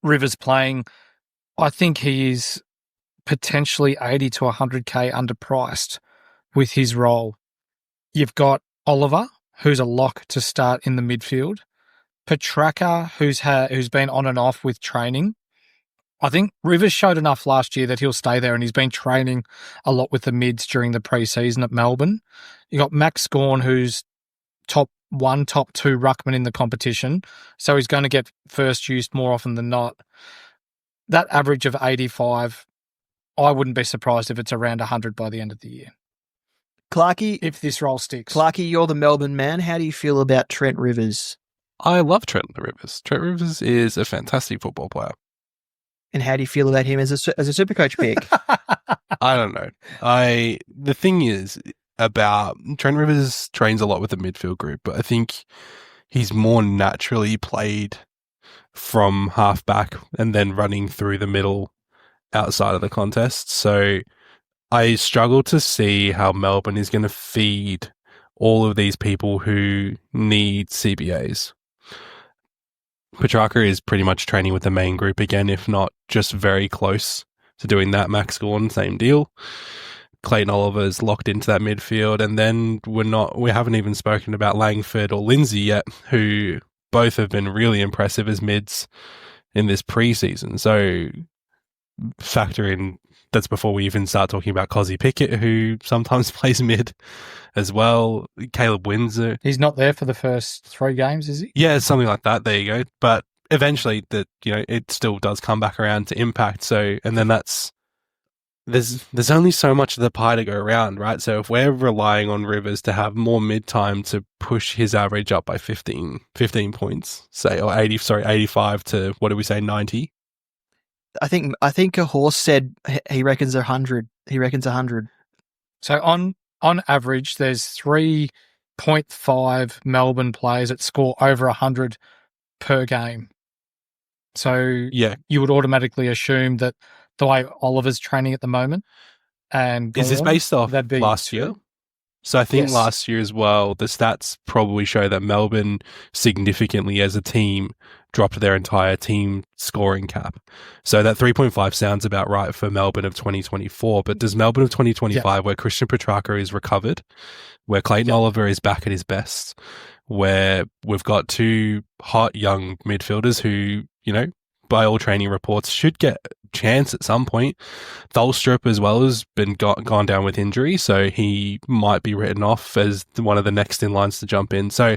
[SPEAKER 3] Rivers playing, I think he is potentially 80 to 100k underpriced with his role. You've got Oliver, who's a lock to start in the midfield. Petraka, who's been on and off with training. I think Rivers showed enough last year that he'll stay there, and he's been training a lot with the mids during the pre-season at Melbourne. You got Max Gawn, who's top 1, top 2 ruckman in the competition, so he's going to get first used more often than not. That average of 85, I wouldn't be surprised if it's around 100 by the end of the year.
[SPEAKER 2] Clarky,
[SPEAKER 3] if this role sticks.
[SPEAKER 2] Clarky, you're the Melbourne man. How do you feel about Trent Rivers?
[SPEAKER 1] I love Trent Rivers. Trent Rivers is a fantastic football player.
[SPEAKER 2] And how do you feel about him as a Supercoach pick?
[SPEAKER 1] I don't know. The thing is about Trent Rivers trains a lot with the midfield group, but I think he's more naturally played from halfback and then running through the middle outside of the contest. So I struggle to see how Melbourne is going to feed all of these people who need CBAs. Petrarca is pretty much training with the main group again, if not just very close to doing that. Max Gordon, same deal. Clayton Oliver's locked into that midfield, and then we haven't even spoken about Langford or Lindsay yet, who both have been really impressive as mids in this preseason. So factor in, that's before we even start talking about Cozzy Pickett, who sometimes plays mid as well. Caleb Windsor.
[SPEAKER 3] He's not there for the first 3 games, is he?
[SPEAKER 1] Yeah, something like that. There you go. But eventually, it still does come back around to impact. So, and then there's only so much of the pie to go around, right? So if we're relying on Rivers to have more mid time to push his average up by 15 points, say, or 85 to, what do we say, 90?
[SPEAKER 2] I think a horse said he reckons 100. He reckons 100.
[SPEAKER 3] So on average, there's 3.5 Melbourne players that score over 100 per game. So
[SPEAKER 1] yeah,
[SPEAKER 3] you would automatically assume that the way Oliver's training at the moment, and
[SPEAKER 1] is this based off last
[SPEAKER 3] 2.
[SPEAKER 1] year? So I think
[SPEAKER 3] Yes.
[SPEAKER 1] last year as well, the stats probably show that Melbourne significantly as a team dropped their entire team scoring cap. So that 3.5 sounds about right for Melbourne of 2024. But does Melbourne of 2025, where Christian Petrarca is recovered, where Clayton Oliver is back at his best, where we've got 2 hot young midfielders who, by all training reports, should get a chance at some point. Tholstrup as well has been gone down with injury, so he might be written off as one of the next in lines to jump in. So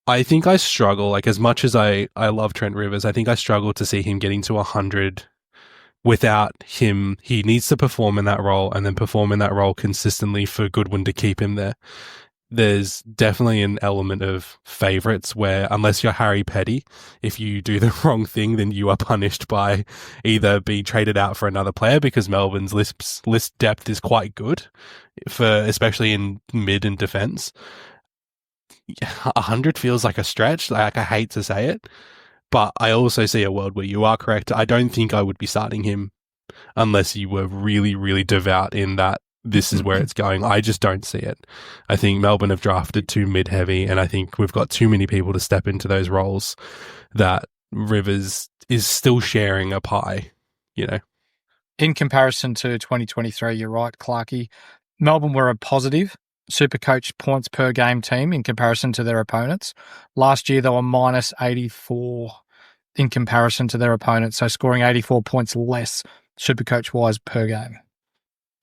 [SPEAKER 1] I think I struggle, like as much as I love Trent Rivers, I think I struggle to see him getting to 100 without him. He needs to perform in that role and then perform in that role consistently for Goodwin to keep him there. There's definitely an element of favourites where, unless you're Harry Petty, if you do the wrong thing, then you are punished by either being traded out for another player, because Melbourne's list depth is quite good, especially in mid and defence. 100 feels like a stretch. Like, I hate to say it, but I also see a world where you are correct. I don't think I would be starting him unless you were really, really devout in that this is where it's going. I just don't see it. I think Melbourne have drafted too mid-heavy, and I think we've got too many people to step into those roles that Rivers is still sharing a pie,
[SPEAKER 3] In comparison to 2023, you're right, Clarky. Melbourne were a positive SuperCoach points per game team in comparison to their opponents. Last year, they were minus 84 in comparison to their opponents, so scoring 84 points less SuperCoach-wise per game.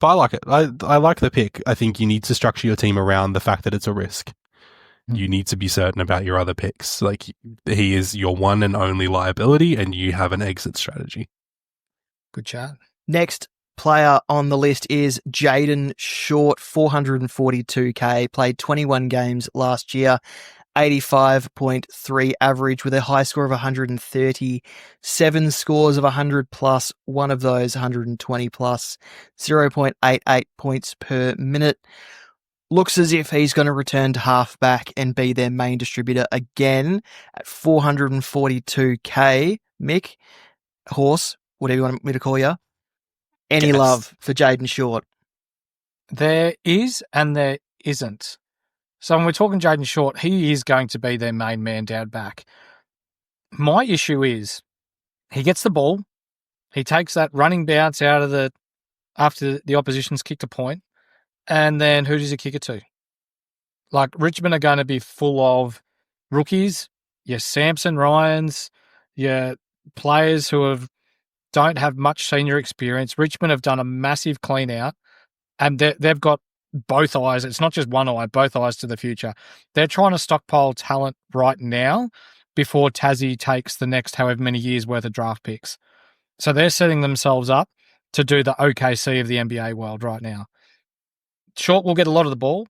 [SPEAKER 1] But I like it. I like the pick. I think you need to structure your team around the fact that it's a risk. You need to be certain about your other picks. Like, he is your one and only liability, and you have an exit strategy.
[SPEAKER 3] Good chat.
[SPEAKER 2] Next player on the list is Jaden Short, 442k, played 21 games last year, 85.3 average with a high score of 130, 7 scores of 100 plus, one of those 120 plus, 0.88 points per minute. Looks as if he's going to return to halfback and be their main distributor again at 442k. Mick, Horse, whatever you want me to call you. Any love for Jaden Short?
[SPEAKER 3] There is and there isn't. So when we're talking Jaden Short, he is going to be their main man down back. My issue is he gets the ball, he takes that running bounce out of after the opposition's kicked a point, and then who does he kick it to? Like, Richmond are going to be full of rookies, your Samson Ryans, your players who don't have much senior experience. Richmond have done a massive clean out, and they've got both eyes. It's not just one eye, both eyes to the future. They're trying to stockpile talent right now before Tassie takes the next however many years worth of draft picks. So they're setting themselves up to do the OKC of the NBA world right now. Short will get a lot of the ball,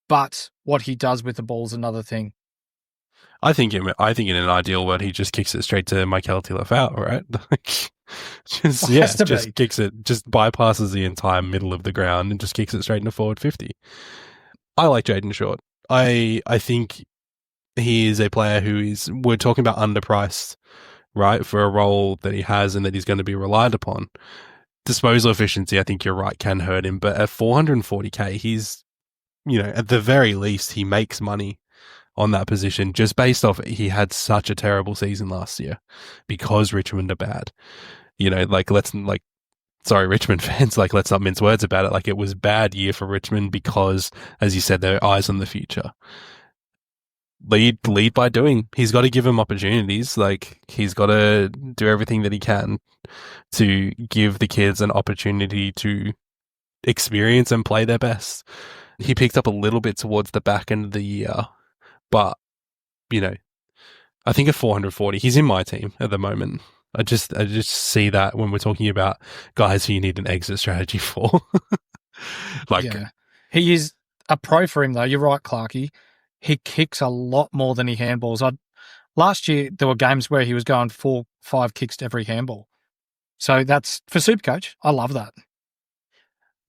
[SPEAKER 3] but what he does with the ball is another thing.
[SPEAKER 1] I think in an ideal world, he just kicks it straight to Michael Tilafau, right? Just kicks it, just bypasses the entire middle of the ground and just kicks it straight into forward 50. I like Jaden Short. I think he is a player we're talking about underpriced, right, for a role that he has and that he's going to be relied upon. Disposal efficiency, I think you're right, can hurt him, but at 440k, he's, at the very least, he makes money. on that position, just based off he had such a terrible season last year because Richmond are bad. Sorry, Richmond fans, let's not mince words about it. It was a bad year for Richmond because, as you said, they're eyes on the future. Lead by doing. He's got to give him opportunities. He's got to do everything that he can to give the kids an opportunity to experience and play their best. He picked up a little bit towards the back end of the year, but, I think at 440, he's in my team at the moment. I just see that when we're talking about guys who you need an exit strategy for.
[SPEAKER 3] He is a pro for him, though. You're right, Clarky. He kicks a lot more than he handballs. Last year, there were games where he was going 4-5 kicks to every handball. So that's, for Supercoach, I love that.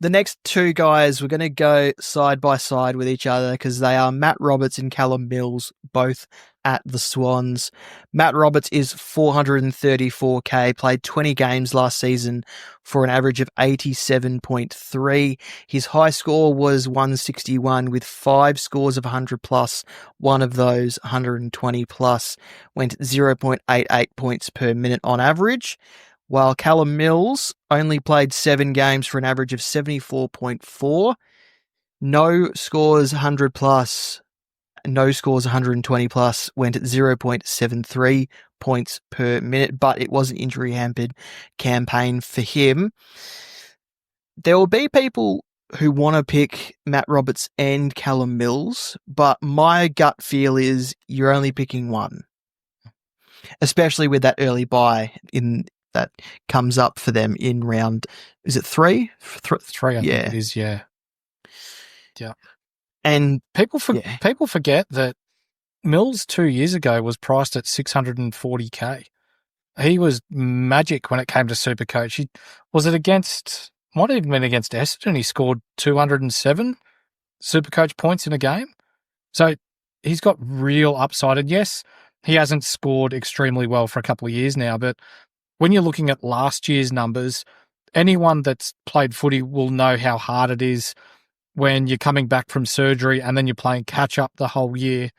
[SPEAKER 2] The next two guys, we're going to go side by side with each other because they are Matt Roberts and Callum Mills, both at the Swans. Matt Roberts is 434k, played 20 games last season for an average of 87.3. His high score was 161 with 5 scores of 100 plus. One of those 120 plus went 0.88 points per minute on average, while Callum Mills only played 7 games for an average of 74.4. No scores 100 plus, no scores 120 plus, went at 0.73 points per minute, but it was an injury-hampered campaign for him. There will be people who want to pick Matt Roberts and Callum Mills, but my gut feel is you're only picking one, especially with that early bye that comes up for them in round, is it 3?
[SPEAKER 3] 3, I think it is, yeah.
[SPEAKER 2] And
[SPEAKER 3] people forget that Mills 2 years ago was priced at 640k. He was magic when it came to Supercoach. Might have even been against Essendon. He scored 207 Supercoach points in a game. So he's got real upside. And yes, he hasn't scored extremely well for a couple of years now, but when you're looking at last year's numbers, anyone that's played footy will know how hard it is when you're coming back from surgery and then you're playing catch-up the whole year.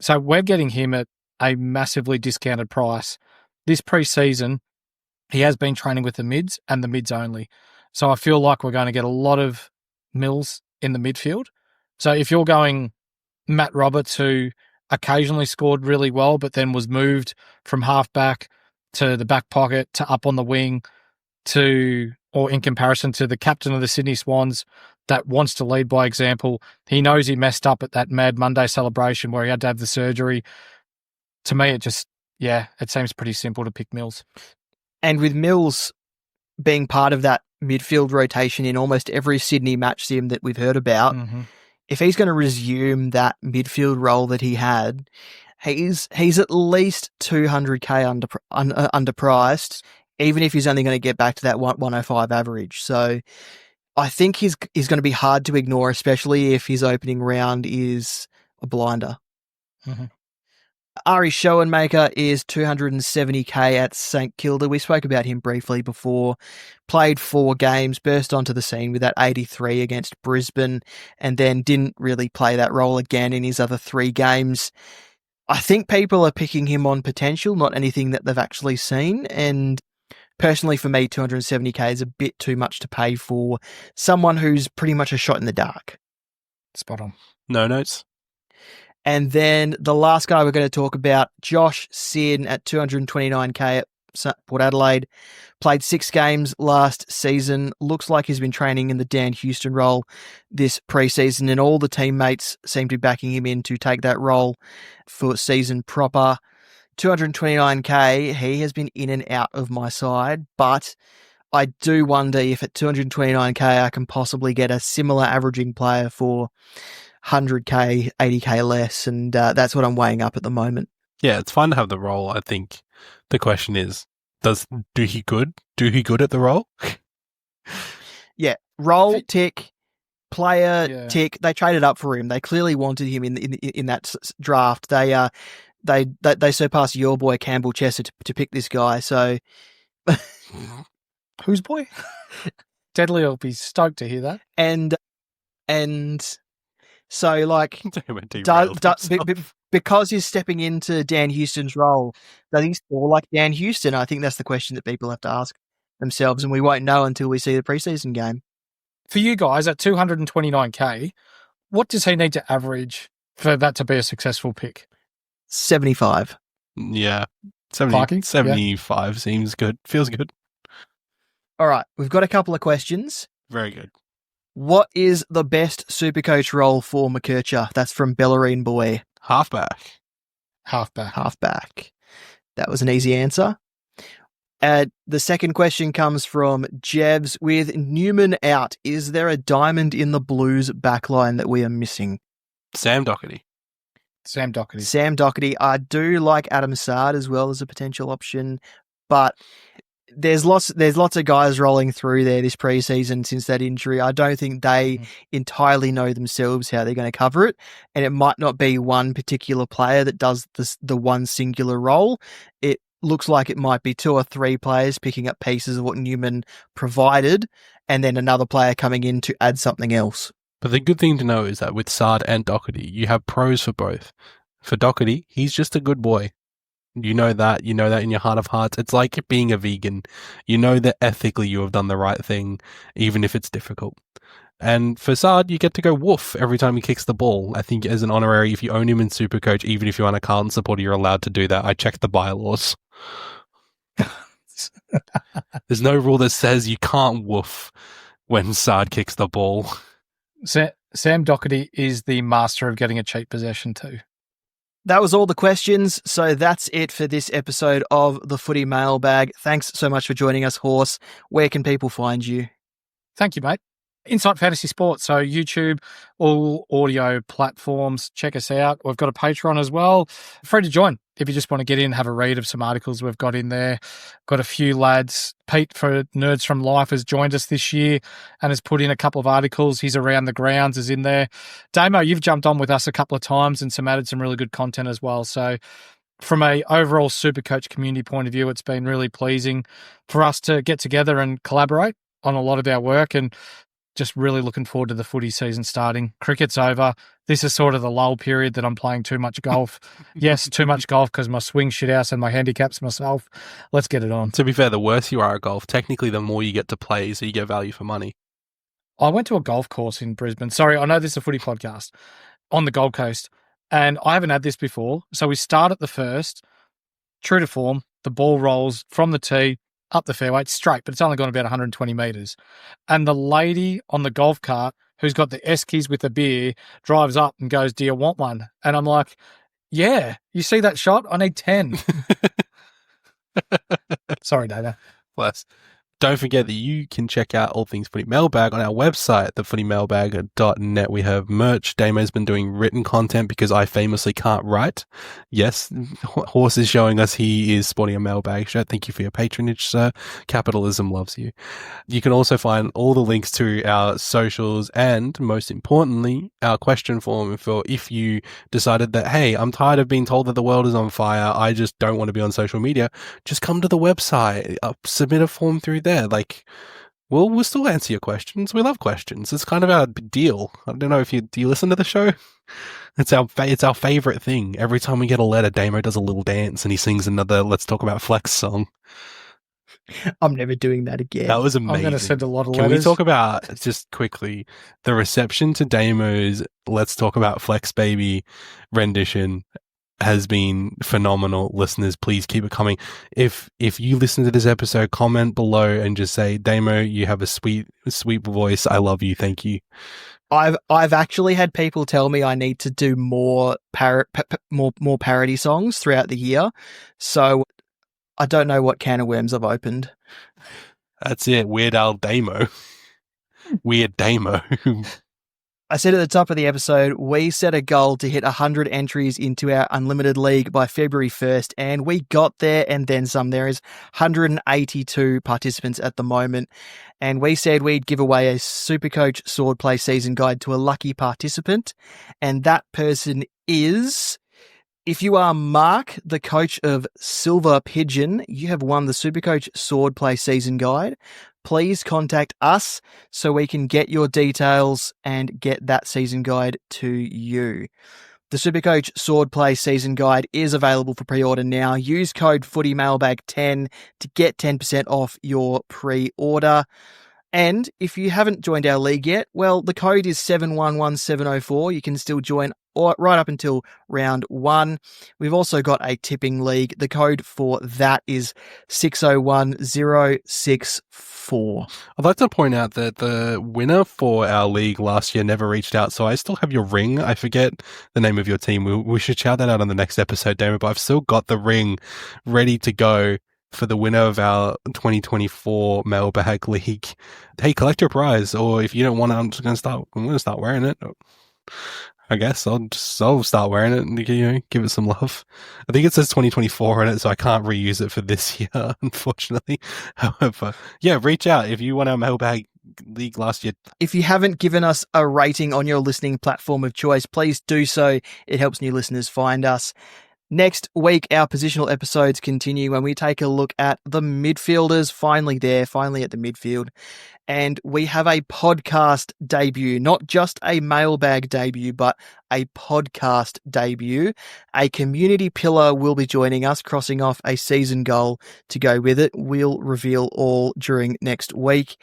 [SPEAKER 3] So we're getting him at a massively discounted price. This pre-season, he has been training with the mids and the mids only. So I feel like we're going to get a lot of Mills in the midfield. So if you're going Matt Roberts, who occasionally scored really well but then was moved from half-back to the back pocket to up on the wing or in comparison to the captain of the Sydney Swans that wants to lead by example. He knows he messed up at that Mad Monday celebration where he had to have the surgery. To me, it seems pretty simple to pick Mills.
[SPEAKER 2] And with Mills being part of that midfield rotation in almost every Sydney match sim that we've heard about, if he's going to resume that midfield role that he had, he's at least 200k underpriced, even if he's only going to get back to that 105 average. So I think he's going to be hard to ignore, especially if his opening round is a blinder. Ari Schoenmaker is 270k at St Kilda. We spoke about him briefly before. Played 4 games, burst onto the scene with that 83 against Brisbane, and then didn't really play that role again in his other 3 games. I think people are picking him on potential, not anything that they've actually seen. And personally, for me, 270k is a bit too much to pay for someone who's pretty much a shot in the dark.
[SPEAKER 3] Spot on.
[SPEAKER 1] No notes.
[SPEAKER 2] And then the last guy we're going to talk about, Josh Sin at 229k at Port Adelaide. Played 6 games last season. Looks like he's been training in the Dan Houston role this preseason, and all the teammates seem to be backing him in to take that role for season proper. 229k, he has been in and out of my side, but I do wonder if at 229k I can possibly get a similar averaging player for 100k, 80k less, and that's what I'm weighing up at the moment.
[SPEAKER 1] Yeah, it's fine to have the role. I think the question is, do he good at the role?
[SPEAKER 2] Yeah, role tick, player tick. They traded up for him. They clearly wanted him in that draft. They surpassed your boy Campbell Chester to pick this guy. So,
[SPEAKER 3] whose boy? Deadly will be stoked to hear that.
[SPEAKER 2] And so, like, because he's stepping into Dan Houston's role, does he score like Dan Houston? I think that's the question that people have to ask themselves, and we won't know until we see the preseason game.
[SPEAKER 3] For you guys at 229K, what does he need to average for that to be a successful pick?
[SPEAKER 2] 75.
[SPEAKER 1] Yeah.
[SPEAKER 3] Clarky?
[SPEAKER 1] 75 seems good. Feels good.
[SPEAKER 2] All right, we've got a couple of questions.
[SPEAKER 1] Very good.
[SPEAKER 2] What is the best Supercoach role for McKercher? That's from Bellarine Boy.
[SPEAKER 1] Halfback.
[SPEAKER 2] Halfback. That was an easy answer. The second question comes from Jebs. With Newman out, is there a diamond in the Blues backline that we are missing?
[SPEAKER 1] Sam Doherty.
[SPEAKER 3] Sam
[SPEAKER 2] Doherty. I do like Adam Saad as well as a potential option, but there's lots of guys rolling through there this preseason since that injury. I don't think they entirely know themselves how they're going to cover it, and it might not be one particular player that does the one singular role. It looks like it might be 2 or 3 players picking up pieces of what Newman provided, and then another player coming in to add something else.
[SPEAKER 1] But the good thing to know is that with Saad and Doherty, you have pros for both. For Doherty, he's just a good boy. You know that in your heart of hearts. It's like being a vegan. You know that ethically you have done the right thing, even if it's difficult. And for Saad, you get to go woof every time he kicks the ball. I think as an honorary, if you own him in Supercoach, even if you aren't a Carlton supporter, you're allowed to do that. I checked the bylaws. There's no rule that says you can't woof when Saad kicks the ball.
[SPEAKER 3] Sam Doherty is the master of getting a cheap possession too.
[SPEAKER 2] That was all the questions, so that's it for this episode of the Footy Mailbag. Thanks so much for joining us, Horse. Where can people find you?
[SPEAKER 3] Thank you, mate. Inside Fantasy Sports, so YouTube, all audio platforms. Check us out. We've got a Patreon as well. Free to join if you just want to get in, have a read of some articles we've got in there. Got a few lads. Pete for Nerds from Life has joined us this year and has put in a couple of articles. He's around the grounds, is in there. Damo, you've jumped on with us a couple of times and added some really good content as well. So from a overall Supercoach community point of view, it's been really pleasing for us to get together and collaborate on a lot of our work, and just really looking forward to the footy season starting. Cricket's over. This is sort of the lull period that I'm playing too much golf. Yes, too much golf because my swing shit house and my handicaps myself. Let's get it on.
[SPEAKER 1] To be fair, the worse you are at golf, technically the more you get to play, so you get value for money.
[SPEAKER 3] I went to a golf course in Brisbane. Sorry, I know this is a footy podcast, on the Gold Coast, and I haven't had this before. So we start at the first, true to form, the ball rolls from the tee, up the fairway, it's straight, but it's only gone about 120 metres. And the lady on the golf cart who's got the Eskies with the beer drives up and goes, "Do you want one?" And I'm like, "Yeah, you see that shot? I need 10. Sorry, Dana.
[SPEAKER 1] Bless. Don't forget that you can check out all things Footy Mailbag on our website, thefootymailbag.net. We have merch. Damo's been doing written content because I famously can't write. Yes, Horse is showing us he is sporting a mailbag shirt. Thank you for your patronage, sir. Capitalism loves you. You can also find all the links to our socials and, most importantly, our question form for if you decided that, hey, I'm tired of being told that the world is on fire. I just don't want to be on social media. Just come to the website, submit a form through there. Like, we'll still answer your questions. We love questions. It's kind of our deal. I don't know if do you listen to the show? It's our favorite thing. Every time we get a letter, Damo does a little dance and he sings another Let's Talk About Flex song.
[SPEAKER 2] I'm never doing that again.
[SPEAKER 1] That was amazing.
[SPEAKER 3] I'm going to send a lot of
[SPEAKER 1] letters. Can we talk about, just quickly, the reception to Damo's Let's Talk About Flex Baby rendition has been phenomenal. Listeners, please keep it coming. If you listen to this episode, comment below and just say, Damo, you have a sweet voice. I love you. Thank you.
[SPEAKER 2] I've actually had people tell me I need to do more parody songs throughout the year. So I don't know what can of worms I've opened.
[SPEAKER 1] That's it. Weird Al Damo. Weird Damo.
[SPEAKER 2] I said at the top of the episode, we set a goal to hit 100 entries into our Unlimited League by February 1st, and we got there and then some. There is 182 participants at the moment, and we said we'd give away a SuperCoach Swordplay Season Guide to a lucky participant, and that person is... If you are Mark, the coach of Silver Pigeon, you have won the SuperCoach Swordplay Season Guide. Please contact us so we can get your details and get that season guide to you. The SuperCoach Swordplay Season Guide is available for pre-order now. Use code FootyMailbag10 to get 10% off your pre-order. And if you haven't joined our league yet, well, the code is 711704. You can still join right up until round 1. We've also got a tipping league. The code for that is 601064.
[SPEAKER 1] I'd like to point out that the winner for our league last year never reached out, so I still have your ring. I forget the name of your team. We should shout that out on the next episode, Damon, but I've still got the ring ready to go for the winner of our 2024 mailbag league. Hey, collect your prize, or if you don't want it, I'm going to start wearing it. I guess I'll start wearing it and give it some love. I think it says 2024 on it, so I can't reuse it for this year, unfortunately. However, yeah, reach out if you want our mailbag league last year.
[SPEAKER 2] If you haven't given us a rating on your listening platform of choice, please do so. It helps new listeners find us. Next week, our positional episodes continue when we take a look at the midfielders. Finally at the midfield. And we have a podcast debut, not just a mailbag debut, but a podcast debut. A community pillar will be joining us, crossing off a season goal to go with it. We'll reveal all during next week.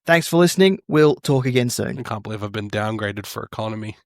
[SPEAKER 2] Thanks for listening. We'll talk again soon.
[SPEAKER 1] I can't believe I've been downgraded for economy.